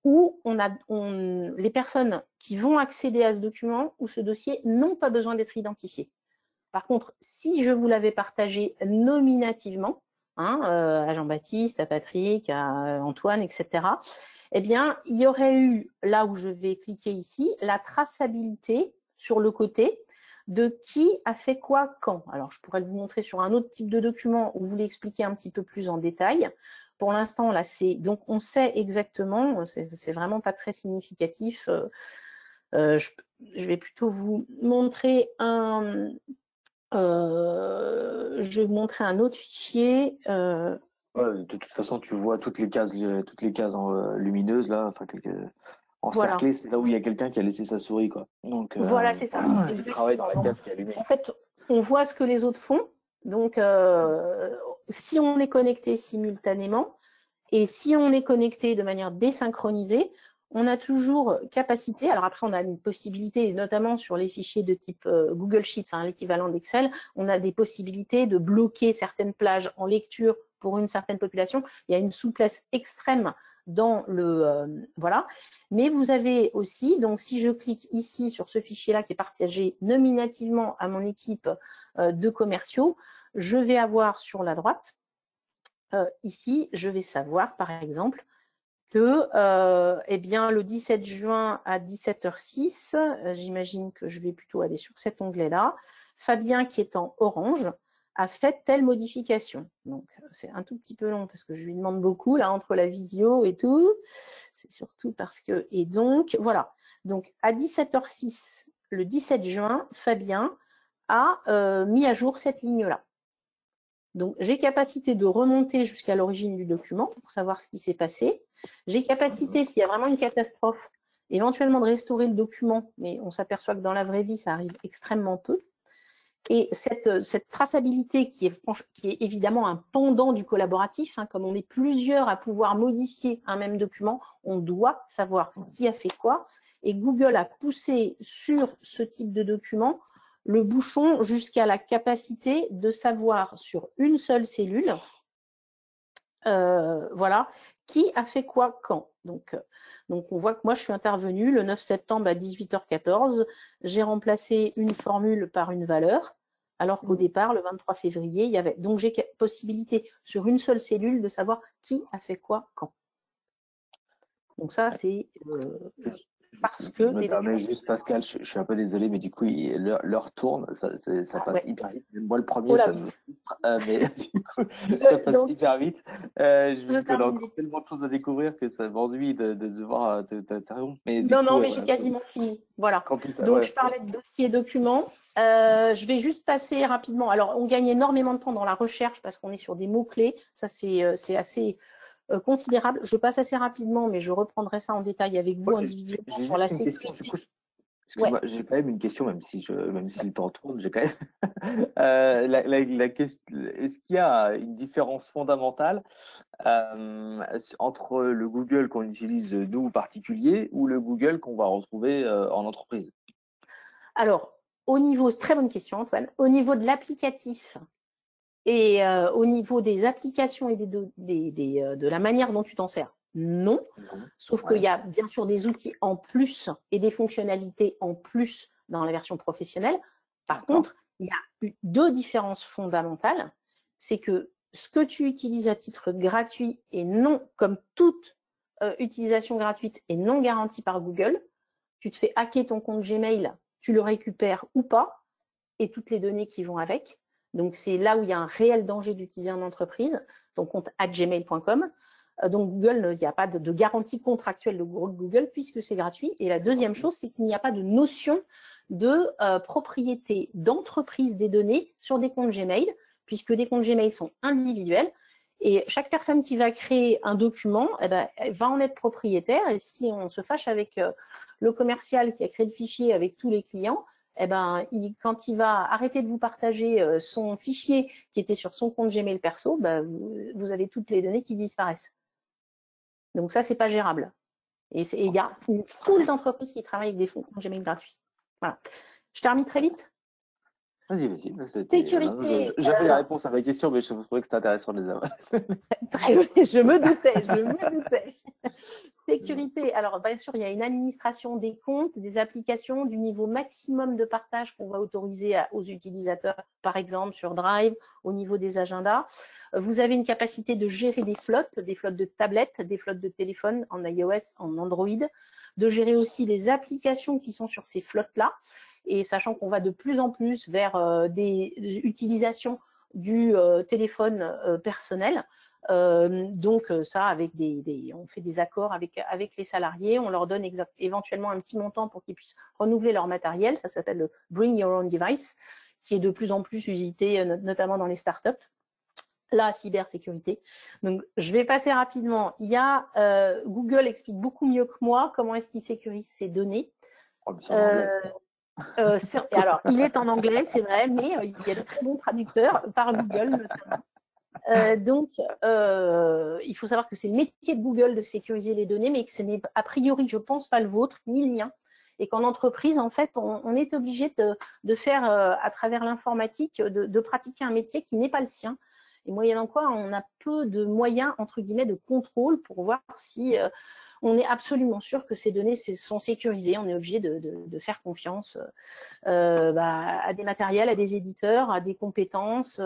où les personnes qui vont accéder à ce document ou ce dossier n'ont pas besoin d'être identifiées. Par contre, si je vous l'avais partagé nominativement, à Jean-Baptiste, à Patrick, à Antoine, etc., eh bien, il y aurait eu, là où je vais cliquer ici, la traçabilité sur le côté de qui a fait quoi quand. Alors, je pourrais vous montrer sur un autre type de document où vous l'expliquez un petit peu plus en détail. Pour l'instant, là, donc on sait exactement, c'est vraiment pas très significatif. Je vais plutôt vous montrer je vais vous montrer un autre fichier. Ouais, de toute façon, tu vois toutes les cases lumineuses là, encerclées, voilà. C'est là où il y a quelqu'un qui a laissé sa souris, quoi. Donc voilà, c'est ça. Il travaille dans la case qui est allumée. En fait, on voit ce que les autres font. Donc, si on est connecté simultanément et si on est connecté de manière désynchronisée, on a toujours capacité, alors après on a une possibilité, notamment sur les fichiers de type Google Sheets, l'équivalent d'Excel, on a des possibilités de bloquer certaines plages en lecture pour une certaine population. Il y a une souplesse extrême dans voilà. Mais vous avez aussi, donc si je clique ici sur ce fichier-là qui est partagé nominativement à mon équipe de commerciaux, je vais avoir sur la droite ici, je vais savoir, par exemple, que eh bien, le 17 juin à 17h06, j'imagine que je vais plutôt aller sur cet onglet-là, Fabien, qui est en orange, a fait telle modification. Donc, c'est un tout petit peu long parce que je lui demande beaucoup, là, entre la visio et tout. C'est surtout parce que… Et donc, voilà. Donc, à 17h06, le 17 juin, Fabien a mis à jour cette ligne-là. Donc, j'ai capacité de remonter jusqu'à l'origine du document pour savoir ce qui s'est passé. J'ai capacité, s'il y a vraiment une catastrophe, éventuellement de restaurer le document, mais on s'aperçoit que dans la vraie vie, ça arrive extrêmement peu. Et cette traçabilité qui est évidemment un pendant du collaboratif, hein, comme on est plusieurs à pouvoir modifier un même document, on doit savoir qui a fait quoi. Et Google a poussé sur ce type de document le bouchon jusqu'à la capacité de savoir sur une seule cellule, voilà, qui a fait quoi quand. Donc, on voit que moi, je suis intervenue le 9 septembre à 18h14. J'ai remplacé une formule par une valeur, alors qu'au départ, le 23 février, il y avait… Donc, j'ai possibilité sur une seule cellule de savoir qui a fait quoi quand. Donc ça, c'est… parce que… Je me permets juste, Pascal, je suis un peu désolé, mais du coup, l'heure tourne, ça passe hyper vite. Même moi, le premier, ça me… mais du coup, ça passe hyper vite. Je me dis qu'on a encore tellement de choses à découvrir que ça m'ennuie de devoir t'interrompre. Non, mais j'ai quasiment fini. Voilà. Donc, je parlais de dossier documents. Je vais juste passer rapidement. Alors, on gagne énormément de temps dans la recherche parce qu'on est sur des mots-clés. Ça, c'est assez… considérable. Je passe assez rapidement, mais je reprendrai ça en détail avec vous individuellement sur la sécurité. Excuse-moi, j'ai quand même une question, même si le temps tourne, j'ai quand même est-ce qu'il y a une différence fondamentale entre le Google qu'on utilise nous particuliers ou le Google qu'on va retrouver en entreprise? Alors, au niveau, très bonne question Antoine, au niveau de l'applicatif, et au niveau des applications et de la manière dont tu t'en sers, non. Sauf qu'il y a bien sûr des outils en plus et des fonctionnalités en plus dans la version professionnelle. Par contre, il y a deux différences fondamentales. C'est que ce que tu utilises à titre gratuit et non, comme toute utilisation gratuite, est non garantie par Google, tu te fais hacker ton compte Gmail, tu le récupères ou pas, et toutes les données qui vont avec. Donc, c'est là où il y a un réel danger d'utiliser en entreprise, ton compte @gmail.com. Donc, Google, il n'y a pas de garantie contractuelle de Google puisque c'est gratuit. Et la deuxième chose, c'est qu'il n'y a pas de notion de propriété d'entreprise des données sur des comptes Gmail, puisque des comptes Gmail sont individuels. Et chaque personne qui va créer un document, elle va en être propriétaire. Et si on se fâche avec le commercial qui a créé le fichier avec tous les clients, quand il va arrêter de vous partager son fichier qui était sur son compte Gmail perso, vous avez toutes les données qui disparaissent. Donc ça, c'est pas gérable. Et il y a une foule d'entreprises qui travaillent avec des comptes Gmail gratuits. Voilà. Je termine très vite. Vas-y. Sécurité. J'avais la réponse à ma question, mais je trouvais que c'était intéressant de les avoir. Je me doutais. Sécurité. Alors, bien sûr, il y a une administration des comptes, des applications, du niveau maximum de partage qu'on va autoriser aux utilisateurs, par exemple sur Drive, au niveau des agendas. Vous avez une capacité de gérer des flottes de tablettes, des flottes de téléphones en iOS, en Android, de gérer aussi les applications qui sont sur ces flottes-là. Et sachant qu'on va de plus en plus vers des utilisations du téléphone personnel. Donc ça, avec on fait des accords avec les salariés, on leur donne éventuellement un petit montant pour qu'ils puissent renouveler leur matériel. Ça s'appelle le Bring Your Own Device, qui est de plus en plus usité, notamment dans les startups. La cybersécurité. Donc, je vais passer rapidement. Il y a Google explique beaucoup mieux que moi comment est-ce qu'il sécurise ses données. Alors, il est en anglais, c'est vrai, mais il y a de très bons traducteurs par Google notamment. Donc, il faut savoir que c'est le métier de Google de sécuriser les données, mais que ce n'est a priori, je pense, pas le vôtre ni le mien. Et qu'en entreprise, en fait, on est obligé de faire, à travers l'informatique, de pratiquer un métier qui n'est pas le sien. Et moyennant quoi, on a peu de moyens, entre guillemets, de contrôle pour voir si on est absolument sûr que ces données sont sécurisées. On est obligé de faire confiance à des matériels, à des éditeurs, à des compétences,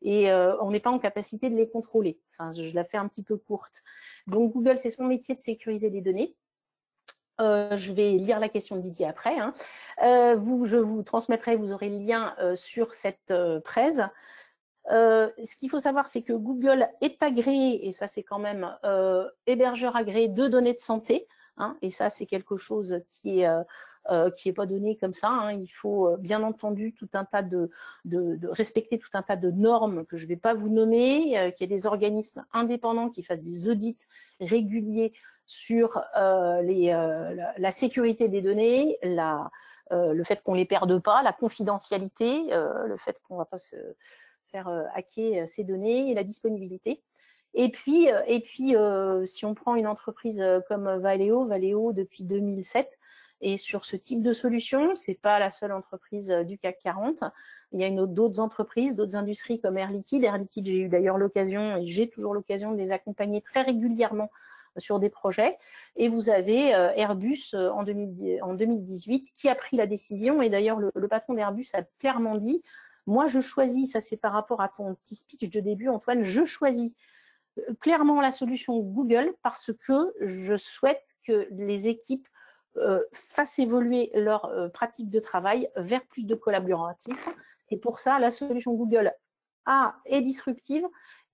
et on n'est pas en capacité de les contrôler. Enfin, je la fais un petit peu courte. Donc Google, c'est son métier de sécuriser des données. Je vais lire la question de Didier après. Hein. Je vous transmettrai, vous aurez le lien sur cette presse. Ce qu'il faut savoir, c'est que Google est agréé, et ça c'est quand même hébergeur agréé de données de santé, hein, et ça c'est quelque chose qui est pas donné comme ça. Hein. Il faut bien entendu tout un tas de respecter tout un tas de normes que je ne vais pas vous nommer, qu'il y ait des organismes indépendants qui fassent des audits réguliers sur la sécurité des données, le fait qu'on ne les perde pas, la confidentialité, le fait qu'on ne va pas se faire hacker ces données et la disponibilité. Et puis si on prend une entreprise comme Valeo depuis 2007, et sur ce type de solution, c'est pas la seule entreprise du CAC 40. Il y a d'autres entreprises, d'autres industries comme Air Liquide. Air Liquide, j'ai eu d'ailleurs l'occasion, et j'ai toujours l'occasion de les accompagner très régulièrement sur des projets. Et vous avez Airbus en 2018 qui a pris la décision, et d'ailleurs le patron d'Airbus a clairement dit: moi, je choisis, ça c'est par rapport à ton petit speech de début, Antoine, je choisis clairement la solution Google parce que je souhaite que les équipes fassent évoluer leur pratique de travail vers plus de collaboratifs. Et pour ça, la solution Google est disruptive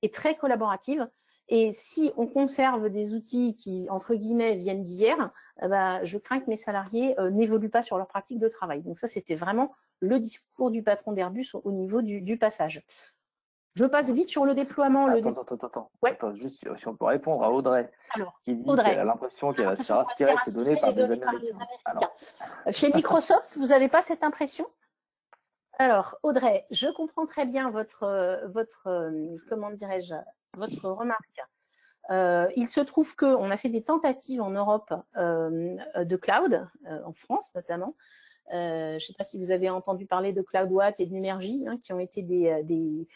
et très collaborative. Et si on conserve des outils qui, entre guillemets, viennent d'hier, je crains que mes salariés n'évoluent pas sur leur pratique de travail. Donc ça, c'était vraiment le discours du patron d'Airbus au niveau du passage. Je passe vite sur le déploiement. Attends, ouais. Attends, juste si on peut répondre à Audrey, qui dit Audrey, qu'elle a l'impression qu'elle va se faire aspirer ses données par des Américains. Alors. Chez Microsoft, vous n'avez pas cette impression? Alors, Audrey, je comprends très bien votre comment dirais-je, votre remarque. Il se trouve qu'on a fait des tentatives en Europe de cloud, en France notamment. Je ne sais pas si vous avez entendu parler de CloudWatt et de Numergy, hein, qui ont été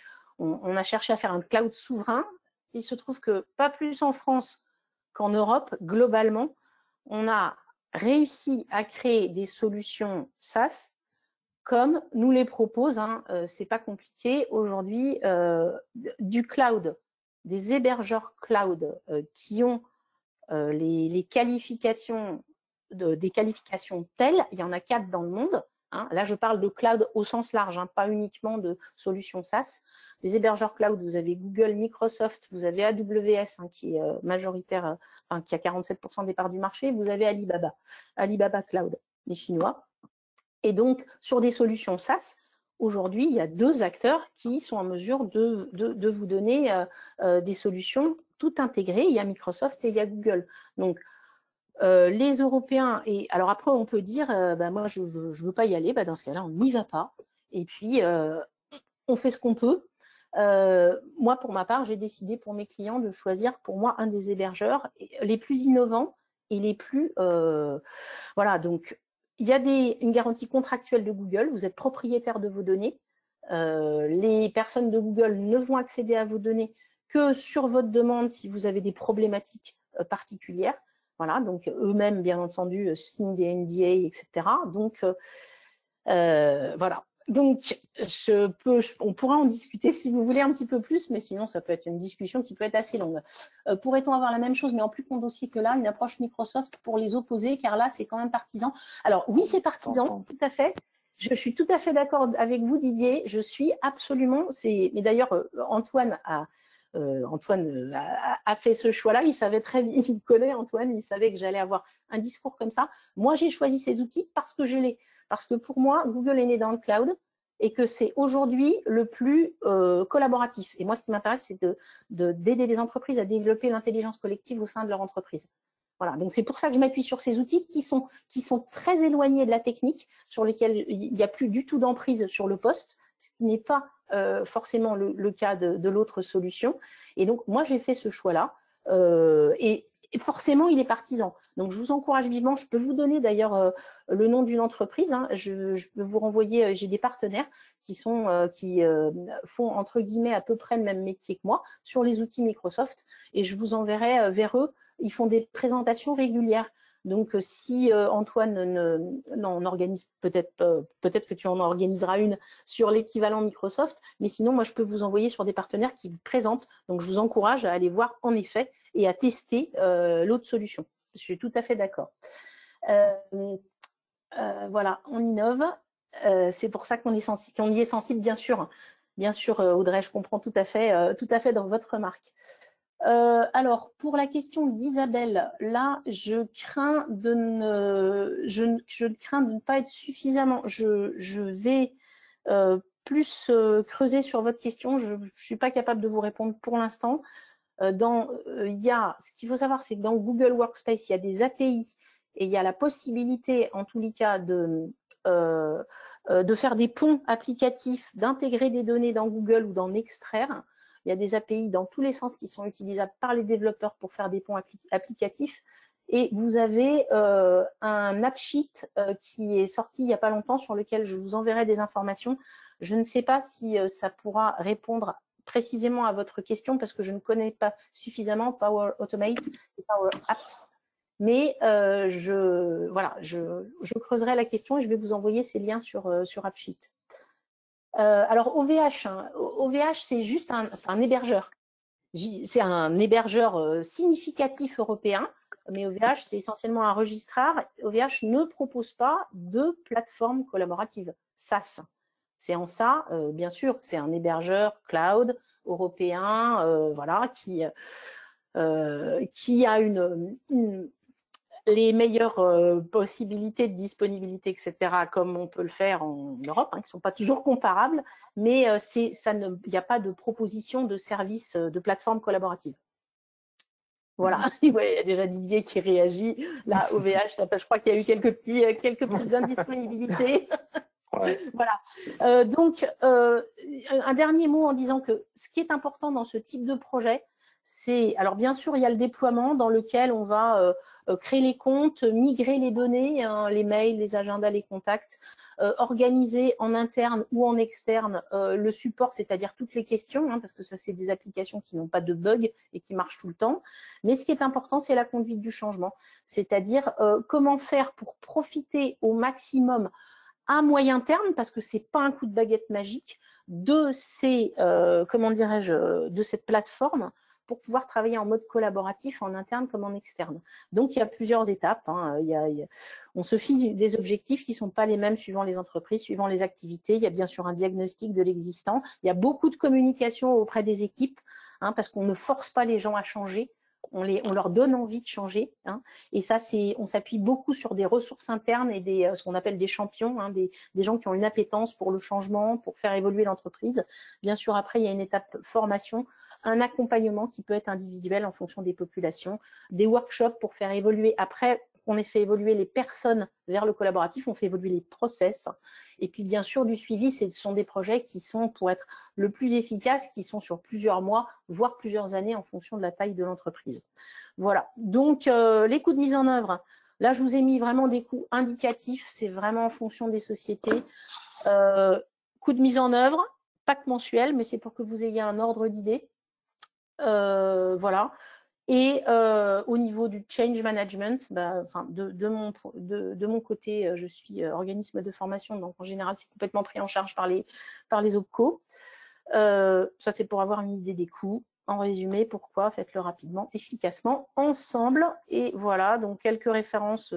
on a cherché à faire un cloud souverain. Il se trouve que pas plus en France qu'en Europe, globalement, on a réussi à créer des solutions SaaS comme nous les propose, hein, c'est pas compliqué aujourd'hui, du cloud, des hébergeurs cloud qui ont les qualifications des qualifications telles, il y en a 4 dans le monde. Hein. Là, je parle de cloud au sens large, hein, pas uniquement de solutions SaaS. Des hébergeurs cloud, vous avez Google, Microsoft, vous avez AWS, hein, qui est majoritaire, qui a 47% des parts du marché, vous avez Alibaba Cloud, les Chinois. Et donc, sur des solutions SaaS, aujourd'hui, il y a 2 acteurs qui sont en mesure de vous donner des solutions toutes intégrées. Il y a Microsoft et il y a Google. Donc, les Européens, et alors après on peut dire moi je veux pas y aller, dans ce cas-là on n'y va pas, et puis on fait ce qu'on peut. Moi pour ma part j'ai décidé pour mes clients de choisir pour moi un des hébergeurs les plus innovants et les plus voilà. Donc il y a une garantie contractuelle de Google, vous êtes propriétaire de vos données, les personnes de Google ne vont accéder à vos données que sur votre demande si vous avez des problématiques particulières. Voilà, donc eux-mêmes, bien entendu, signent des NDA, etc. Donc, voilà. Donc, on pourra en discuter si vous voulez un petit peu plus, mais sinon, ça peut être une discussion qui peut être assez longue. Pourrait-on avoir la même chose, mais en plus condensé que là, une approche Microsoft pour les opposer, car là, c'est quand même partisan. Alors, oui, c'est partisan, tout à fait. Je suis tout à fait d'accord avec vous, Didier. Je suis absolument... Mais d'ailleurs, Antoine a fait ce choix-là. Il savait très bien, il me connaît, Antoine, il savait que j'allais avoir un discours comme ça. Moi, j'ai choisi ces outils parce que je l'ai. Parce que pour moi, Google est né dans le cloud et que c'est aujourd'hui le plus collaboratif. Et moi, ce qui m'intéresse, c'est d'aider les entreprises à développer l'intelligence collective au sein de leur entreprise. Voilà, donc c'est pour ça que je m'appuie sur ces outils qui sont très éloignés de la technique, sur lesquels il n'y a plus du tout d'emprise sur le poste, ce qui n'est pas forcément le cas de l'autre solution. Et donc, moi, j'ai fait ce choix-là. Et forcément, il est partisan. Donc, je vous encourage vivement. Je peux vous donner d'ailleurs le nom d'une entreprise. Hein. Je peux vous renvoyer. J'ai des partenaires qui font entre guillemets à peu près le même métier que moi sur les outils Microsoft. Et je vous enverrai vers eux ils font des présentations régulières. Donc, si Antoine n'en organise peut-être que tu en organiseras une sur l'équivalent Microsoft, mais sinon, moi, je peux vous envoyer sur des partenaires qui vous présentent. Donc, je vous encourage à aller voir en effet et à tester l'autre solution. Je suis tout à fait d'accord. Voilà, on innove. C'est pour ça qu'on y est sensible, bien sûr. Bien sûr, Audrey, je comprends tout à fait dans votre remarque. Alors, pour la question d'Isabelle, là, je crains de ne pas être suffisamment. Je vais plus creuser sur votre question. Je ne suis pas capable de vous répondre pour l'instant. Ce qu'il faut savoir, c'est que dans Google Workspace, il y a des API et il y a la possibilité, en tous les cas, de faire des ponts applicatifs, d'intégrer des données dans Google ou d'en extraire. Il y a des API dans tous les sens qui sont utilisables par les développeurs pour faire des ponts applicatifs. Et vous avez un AppSheet qui est sorti il n'y a pas longtemps, sur lequel je vous enverrai des informations. Je ne sais pas si ça pourra répondre précisément à votre question, parce que je ne connais pas suffisamment Power Automate et Power Apps. Mais je creuserai la question et je vais vous envoyer ces liens sur AppSheet. Alors OVH, OVH c'est juste un hébergeur. C'est un hébergeur significatif européen, mais OVH c'est essentiellement un registraire. OVH ne propose pas de plateforme collaborative SaaS. C'est en ça, bien sûr, c'est un hébergeur cloud européen, voilà, qui a les meilleures possibilités de disponibilité, etc., comme on peut le faire en Europe, qui ne sont pas toujours comparables, mais il n'y a pas de proposition de service de plateforme collaborative. Voilà, il y a déjà Didier qui réagit. Là, OVH, je crois qu'il y a eu quelques petites indisponibilités. Ouais. Voilà. Donc, un dernier mot en disant que ce qui est important dans ce type de projet, alors bien sûr, il y a le déploiement dans lequel on va créer les comptes, migrer les données, les mails, les agendas, les contacts, organiser en interne ou en externe le support, c'est-à-dire toutes les questions, parce que ça, c'est des applications qui n'ont pas de bugs et qui marchent tout le temps. Mais ce qui est important, c'est la conduite du changement, c'est-à-dire comment faire pour profiter au maximum à moyen terme, parce que c'est pas un coup de baguette magique, de de cette plateforme, pour pouvoir travailler en mode collaboratif en interne comme en externe. Donc, il y a plusieurs étapes. On se fixe des objectifs qui ne sont pas les mêmes suivant les entreprises, suivant les activités. Il y a bien sûr un diagnostic de l'existant. Il y a beaucoup de communication auprès des équipes, parce qu'on ne force pas les gens à changer. On leur donne envie de changer. Et ça, on s'appuie beaucoup sur des ressources internes et ce qu'on appelle des champions, des gens qui ont une appétence pour le changement, pour faire évoluer l'entreprise. Bien sûr, après, il y a une étape formation, un accompagnement qui peut être individuel en fonction des populations, des workshops pour faire évoluer. Après, on a fait évoluer les personnes vers le collaboratif, on fait évoluer les process. Et puis, bien sûr, du suivi, ce sont des projets qui sont, pour être le plus efficaces, qui sont sur plusieurs mois, voire plusieurs années en fonction de la taille de l'entreprise. Voilà. Donc, les coûts de mise en œuvre, là, je vous ai mis vraiment des coûts indicatifs. C'est vraiment en fonction des sociétés. Coûts de mise en œuvre, pas que mensuel, mais c'est pour que vous ayez un ordre d'idée. Voilà. Et au niveau du change management, de mon côté, je suis organisme de formation, donc en général, c'est complètement pris en charge par les OPCO. Ça, c'est pour avoir une idée des coûts. En résumé, pourquoi? Faites-le rapidement, efficacement, ensemble. Et voilà, donc quelques références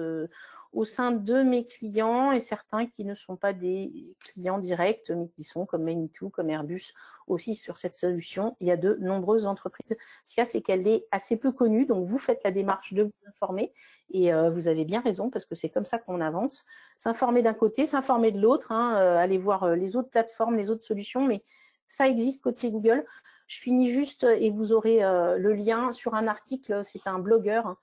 au sein de mes clients et certains qui ne sont pas des clients directs, mais qui sont comme Manitou, comme Airbus, aussi sur cette solution. Il y a de nombreuses entreprises. Ce qu'il y a, c'est qu'elle est assez peu connue, donc vous faites la démarche de vous informer et vous avez bien raison parce que c'est comme ça qu'on avance. S'informer d'un côté, s'informer de l'autre, aller voir les autres plateformes, les autres solutions, mais ça existe côté Google. Je finis juste et vous aurez le lien sur un article, c'est un blogueur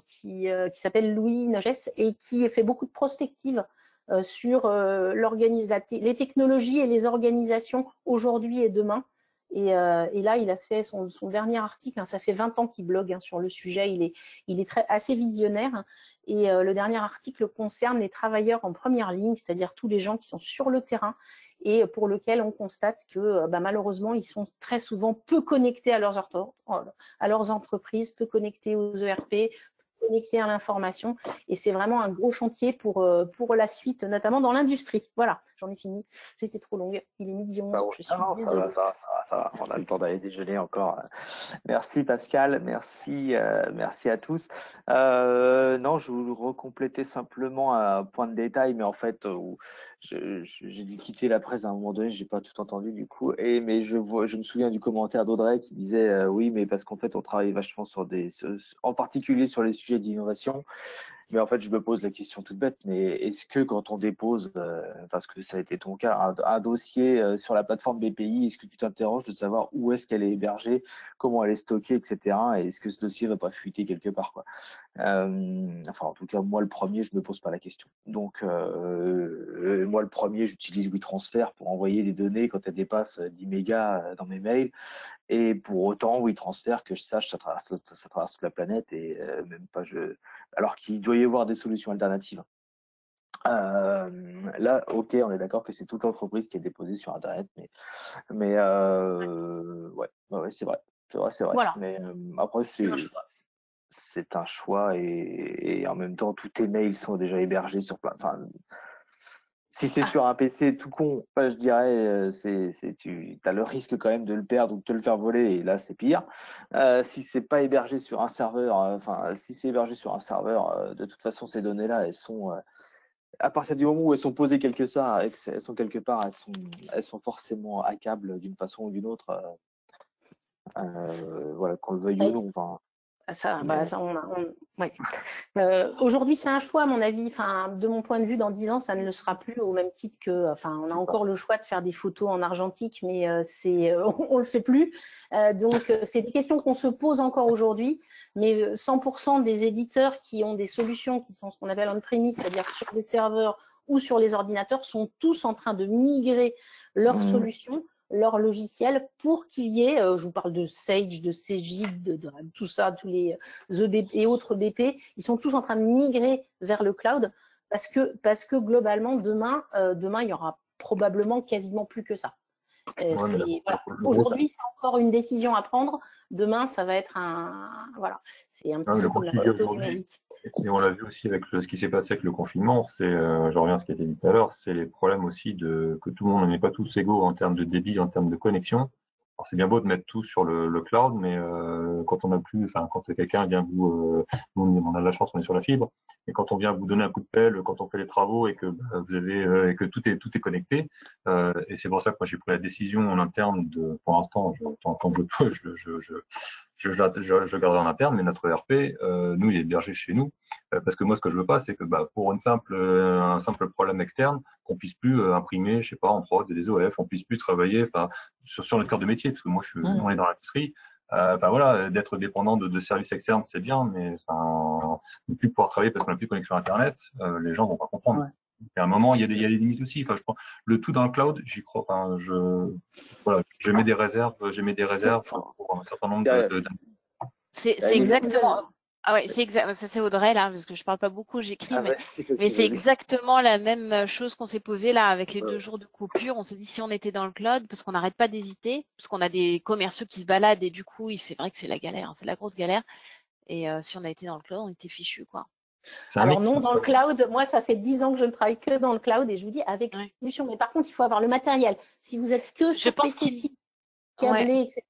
qui s'appelle Louis Nogès et qui fait beaucoup de prospectives sur les technologies et les organisations aujourd'hui et demain. Et là, il a fait son dernier article, hein, ça fait 20 ans qu'il blogue sur le sujet, il est assez visionnaire. Et le dernier article concerne les travailleurs en première ligne, c'est-à-dire tous les gens qui sont sur le terrain et pour lesquels on constate que malheureusement, ils sont très souvent peu connectés à leurs entreprises, peu connectés aux ERP, connectés à l'information. Et c'est vraiment un gros chantier pour la suite, notamment dans l'industrie. Voilà, j'en ai fini. J'étais trop longue. Il est 12h11, Bah ouais. je suis Non, désolée. ça va. On a le temps d'aller déjeuner encore. Merci Pascal, merci à tous. Non, je vous recompléter simplement un point de détail, mais en fait, où j'ai dû quitter la presse à un moment donné, j'ai pas tout entendu du coup. Mais je me souviens du commentaire d'Audrey qui disait oui, mais parce qu'en fait, on travaille vachement en particulier sur les sujets d'innovation. Mais en fait, je me pose la question toute bête, mais est-ce que quand on dépose, parce que ça a été ton cas, un dossier sur la plateforme BPI, est-ce que tu t'interroges de savoir où est-ce qu'elle est hébergée, comment elle est stockée, etc. Et est-ce que ce dossier ne va pas fuiter quelque part, quoi. Enfin, en tout cas, moi, le premier, je me pose pas la question. Donc, moi, le premier, j'utilise WeTransfer pour envoyer des données quand elles dépassent 10 mégas dans mes mails. Et pour autant, WeTransfer, que je sache, ça traverse toute la planète et même pas alors qu'il doit y avoir des solutions alternatives. Là, ok, on est d'accord que c'est toute entreprise qui est déposée sur Internet, mais ouais, c'est vrai. C'est vrai. Voilà, Mais après, c'est un choix. c'est un choix et en même temps, tous tes mails sont déjà hébergés sur plein. Enfin, si c'est sur un PC tout con, je dirais, tu as le risque quand même de le perdre ou de te le faire voler, et là c'est pire. Si c'est pas hébergé sur un serveur, si c'est hébergé sur un serveur, de toute façon ces données-là, elles sont, à partir du moment où elles sont posées quelque part, elles sont quelque part, elles sont forcément hackables d'une façon ou d'une autre, voilà, qu'on le veuille ou Oui. non. Enfin, Ouais. Aujourd'hui, c'est un choix, à mon avis. Enfin, de mon point de vue, dans 10 ans, ça ne le sera plus au même titre que. Enfin, on a encore le choix de faire des photos en argentique, mais on le fait plus. Donc, c'est des questions qu'on se pose encore aujourd'hui. Mais 100% des éditeurs qui ont des solutions qui sont ce qu'on appelle on-premise, c'est-à-dire sur des serveurs ou sur les ordinateurs, sont tous en train de migrer leurs solutions, leur logiciel, pour qu'il y ait, je vous parle de Sage, de Cegid, de tout ça, tous les EBP et autres BP, ils sont tous en train de migrer vers le cloud parce que globalement, demain, il y aura probablement quasiment plus que ça. Voilà. Aujourd'hui, c'est encore une décision à prendre. Demain, ça va être voilà, c'est un petit peu comme la photo numérique. Et on l'a vu aussi avec ce qui s'est passé avec le confinement, je reviens à ce qui a été dit tout à l'heure, c'est les problèmes aussi que tout le monde n'est pas tous égaux en termes de débit, en termes de connexion. Alors c'est bien beau de mettre tout sur le cloud, mais quand on a plus, enfin quand quelqu'un vient nous on a de la chance, on est sur la fibre, et quand on vient vous donner un coup de pelle, quand on fait les travaux et que vous avez et que tout est connecté, et c'est pour ça que moi j'ai pris la décision en interne pour l'instant, tant que je peux, je garderai en interne, mais notre ERP, nous, il est hébergé chez nous, parce que moi, ce que je veux pas, c'est que pour un simple problème externe, qu'on puisse plus imprimer, je sais pas, en prod des OF, on puisse plus travailler, sur notre cœur de métier, parce que moi, on est dans l'industrie. Voilà, d'être dépendant de services externes, c'est bien, mais ne plus pouvoir travailler parce qu'on n'a plus de connexion Internet, les gens vont pas comprendre. Ouais. Et à un moment, il y a des limites aussi. Enfin, je pense le tout dans le cloud, j'y crois. Enfin, je mets des réserves. Pour un certain nombre de. C'est exactement. Ah ouais, c'est exact. Ça c'est Audrey là, parce que je parle pas beaucoup, j'écris, mais c'est exactement la même chose qu'on s'est posée là avec les 2 jours de coupure. On s'est dit si on était dans le cloud, parce qu'on n'arrête pas d'hésiter, parce qu'on a des commerciaux qui se baladent et du coup, c'est vrai que c'est la galère, c'est la grosse galère. Et si on a été dans le cloud, on était fichus quoi. Alors non, dans le cloud, moi ça fait 10 ans que je ne travaille que dans le cloud et je vous dis avec solution. Mais par contre, il faut avoir le matériel. Si vous êtes que sur PC câblé, etc.,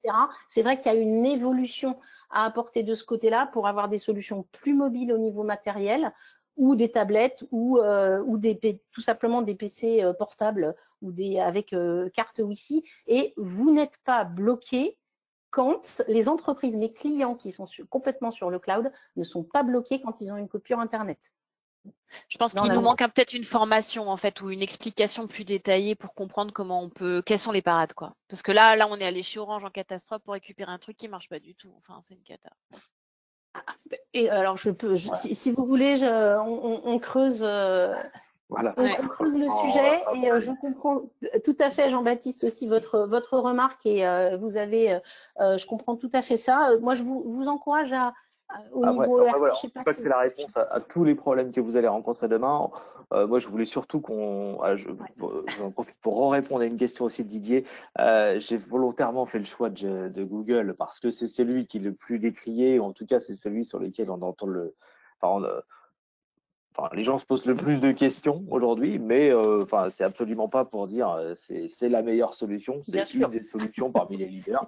c'est vrai qu'il y a une évolution à apporter de ce côté-là pour avoir des solutions plus mobiles au niveau matériel ou des tablettes ou tout simplement des PC portables ou avec carte Wi-Fi. Et vous n'êtes pas bloqué quand les entreprises, mes clients qui sont complètement sur le cloud, ne sont pas bloqués quand ils ont une coupure Internet. Je pense qu'il nous manque peut-être une formation en fait ou une explication plus détaillée pour comprendre quelles sont les parades quoi. Parce que là on est allé chez Orange en catastrophe pour récupérer un truc qui marche pas du tout. Enfin c'est une cata. Et alors si vous voulez, on creuse. Voilà. On creuse le sujet et je comprends tout à fait, Jean-Baptiste, aussi votre remarque et vous avez, je comprends tout à fait ça. Moi, je vous encourage au niveau ERP, voilà, je sais pas que c'est la réponse à tous les problèmes que vous allez rencontrer demain. Moi, je voulais surtout j'en profite pour répondre à une question aussi de Didier. J'ai volontairement fait le choix de Google parce que c'est celui qui est le plus décrié, ou en tout cas, c'est celui sur lequel on entend les gens se posent le plus de questions aujourd'hui, mais c'est absolument pas pour dire c'est la meilleure solution. C'est une des solutions parmi les leaders.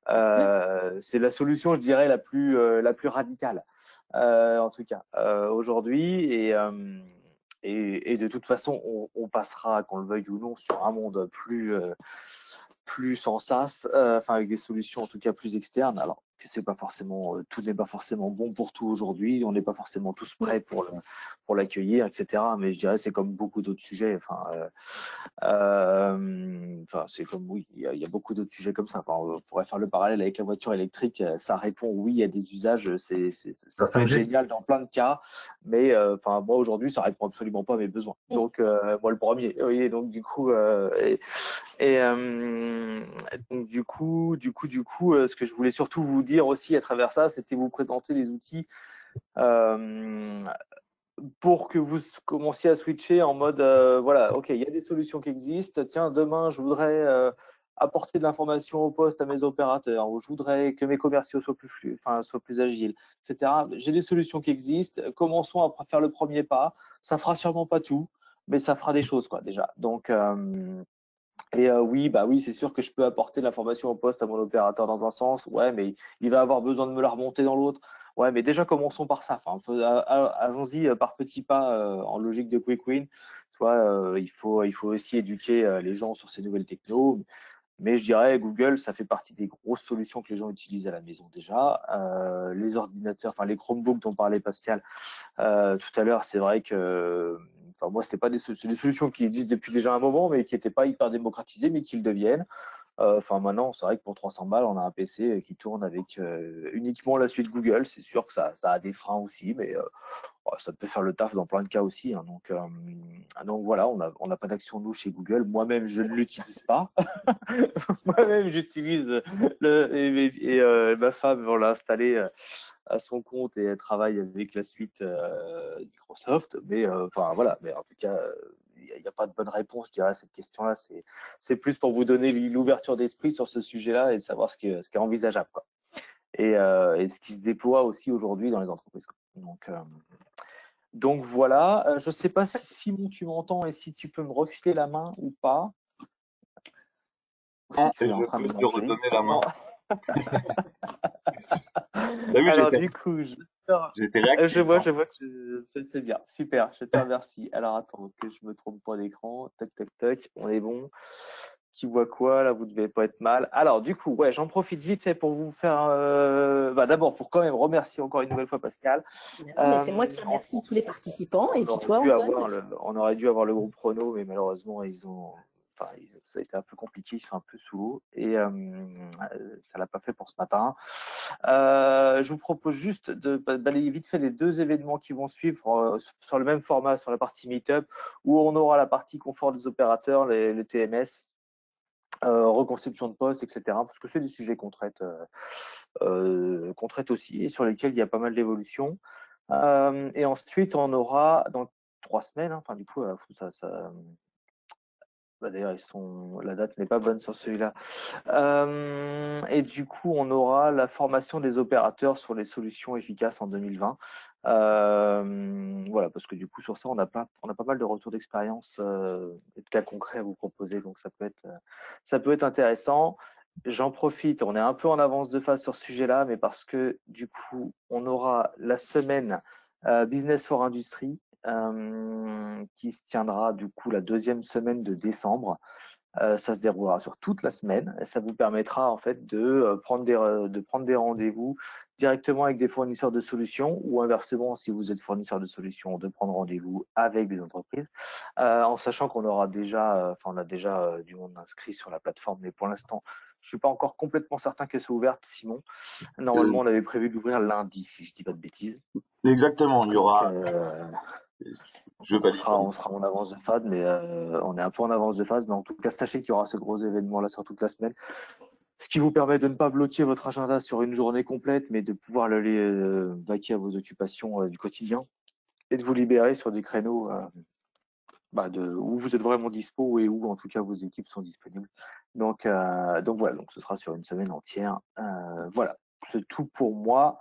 C'est la solution, je dirais, la plus radicale, en tout cas aujourd'hui. Et de toute façon, on passera, qu'on le veuille ou non, sur un monde plus sans SaaS, avec des solutions en tout cas plus externes. Alors que c'est pas forcément, tout n'est pas forcément bon pour tout aujourd'hui. On n'est pas forcément tous prêts pour l'accueillir, etc. Mais je dirais c'est comme beaucoup d'autres sujets. C'est comme oui, il y a beaucoup d'autres sujets comme ça. On pourrait faire le parallèle avec la voiture électrique. Ça répond oui à des usages. Ça peut être génial dans plein de cas, mais moi aujourd'hui ça répond absolument pas à mes besoins. Donc moi le premier. Oui, donc du coup donc du coup, ce que je voulais surtout vous dire aussi à travers ça, c'était vous présenter les outils pour que vous commenciez à switcher en mode ok, il y a des solutions qui existent. Tiens, demain, je voudrais apporter de l'information au poste à mes opérateurs, ou je voudrais que mes commerciaux soient plus agiles, etc. J'ai des solutions qui existent. Commençons à faire le premier pas. Ça fera sûrement pas tout, mais ça fera des choses, quoi, déjà. Donc oui, c'est sûr que je peux apporter de l'information au poste à mon opérateur dans un sens, ouais, mais il va avoir besoin de me la remonter dans l'autre. Ouais, mais déjà commençons par ça. Allons-y par petits pas en logique de quick win. Tu vois, il faut aussi éduquer les gens sur ces nouvelles technos. Mais je dirais Google, ça fait partie des grosses solutions que les gens utilisent à la maison déjà. Les ordinateurs, les Chromebooks dont parlait Pascal tout à l'heure, c'est vrai que moi, c'est des solutions qui existent depuis déjà un moment, mais qui n'étaient pas hyper démocratisées, mais qui le deviennent. Maintenant, c'est vrai que pour 300 balles, on a un PC qui tourne avec uniquement la suite Google. C'est sûr que ça a des freins aussi, mais ça peut faire le taf dans plein de cas aussi. Hein. Donc voilà, on n'a pas d'action nous chez Google. Moi-même, je ne l'utilise pas. Moi-même, j'utilise ma femme, on l'a installé à son compte et elle travaille avec la suite Microsoft. Mais voilà. Mais en tout cas, il n'y a pas de bonne réponse, je dirais, à cette question-là. C'est plus pour vous donner l'ouverture d'esprit sur ce sujet-là et de savoir ce qui est envisageable, quoi. Et ce qui se déploie aussi aujourd'hui dans les entreprises, quoi. Donc voilà. Je ne sais pas si Simon, tu m'entends et si tu peux me refiler la main ou pas. Si tu es en train de te redonner la main. Alors du coup, j'étais réactif. Je vois que c'est bien, super, je te remercie. Alors attends, que je me trompe pas d'écran, tac, on est bon. Qui voit quoi là, vous devez pas être mal. Alors du coup, ouais, j'en profite vite fait pour vous faire, d'abord pour quand même remercier encore une nouvelle fois Pascal. C'est moi qui remercie tous les participants et puis toi. On aurait dû avoir le groupe Renault, mais malheureusement ça a été un peu compliqué, ils sont un peu sous l'eau et ça l'a pas fait pour ce matin. Je vous propose juste de balayer vite fait les deux événements qui vont suivre sur le même format, sur la partie Meetup, où on aura la partie confort des opérateurs, le TMS, reconception de poste, etc. Parce que c'est des sujets qu'on traite aussi et sur lesquels il y a pas mal d'évolutions. Et ensuite, on aura dans 3 semaines, du coup, d'ailleurs, la date n'est pas bonne sur celui-là. Et du coup, on aura la formation des opérateurs sur les solutions efficaces en 2020. Voilà, parce que du coup, sur ça, on a pas mal de retours d'expérience et de cas concrets à vous proposer. Donc, ça peut être intéressant. J'en profite, on est un peu en avance de phase sur ce sujet-là, mais parce que du coup, on aura la semaine Business for Industry qui se tiendra du coup la 2e semaine de décembre. Ça se déroulera sur toute la semaine et ça vous permettra en fait de prendre des rendez-vous directement avec des fournisseurs de solutions ou inversement, si vous êtes fournisseur de solutions, de prendre rendez-vous avec des entreprises en sachant qu'on aura déjà, on a déjà du monde inscrit sur la plateforme, mais pour l'instant, je suis pas encore complètement certain qu'elle soit ouverte, Simon. Normalement, on avait prévu de l'ouvrir lundi, si je dis pas de bêtises. Exactement, il y aura Je valide. On sera en avance de phase, mais on est un peu en avance de phase. Mais en tout cas, sachez qu'il y aura ce gros événement-là sur toute la semaine. Ce qui vous permet de ne pas bloquer votre agenda sur une journée complète, mais de pouvoir aller vaquer à vos occupations du quotidien et de vous libérer sur des créneaux où vous êtes vraiment dispo et où en tout cas vos équipes sont disponibles. Donc voilà, donc ce sera sur une semaine entière. Voilà, c'est tout pour moi.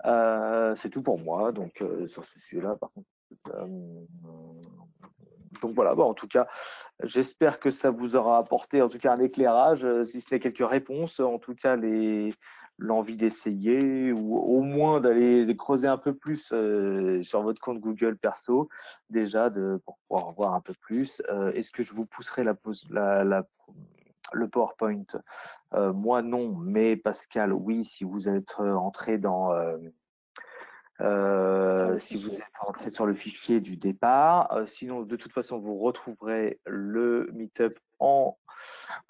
Donc sur ce sujet-là, par contre. Donc voilà, en tout cas, j'espère que ça vous aura apporté en tout cas un éclairage, si ce n'est quelques réponses, en tout cas l'envie d'essayer ou au moins d'aller creuser un peu plus sur votre compte Google perso, déjà pour pouvoir voir un peu plus. Est-ce que je vous pousserai le PowerPoint? Moi non, mais Pascal, oui, si vous êtes entré dans si vous êtes rentré sur le fichier du départ. Sinon, de toute façon, vous retrouverez le Meetup en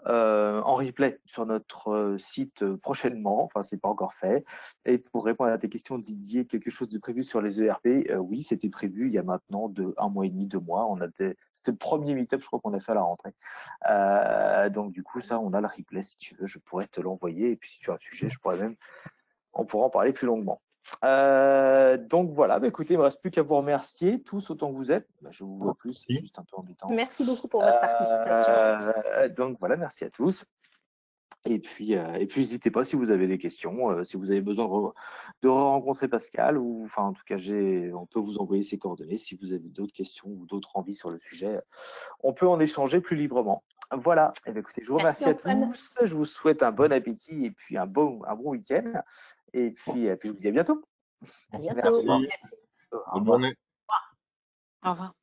replay sur notre site prochainement. Enfin, c'est pas encore fait. Et pour répondre à tes questions, Didier, quelque chose de prévu sur les ERP? Oui, c'était prévu il y a maintenant un mois et demi, 2 mois. C'était le premier Meetup, je crois, qu'on a fait à la rentrée. Donc, du coup, ça, on a le replay. Si tu veux, je pourrais te l'envoyer. Et puis, si tu as un sujet, on pourra en parler plus longuement. Donc voilà, écoutez, il ne me reste plus qu'à vous remercier tous autant que vous êtes. Je vous vois plus, c'est juste un peu embêtant. Merci beaucoup pour votre participation. Donc voilà, merci à tous. Et puis n'hésitez pas si vous avez des questions, si vous avez besoin de rencontrer Pascal, ou enfin en tout cas on peut vous envoyer ses coordonnées si vous avez d'autres questions ou d'autres envies sur le sujet. On peut en échanger plus librement. Voilà, et bien, écoutez, je vous remercie à tous, je vous souhaite un bon appétit et puis un bon week-end. Et puis je vous dis à bientôt. À bientôt. Merci. Bonne journée. Au revoir.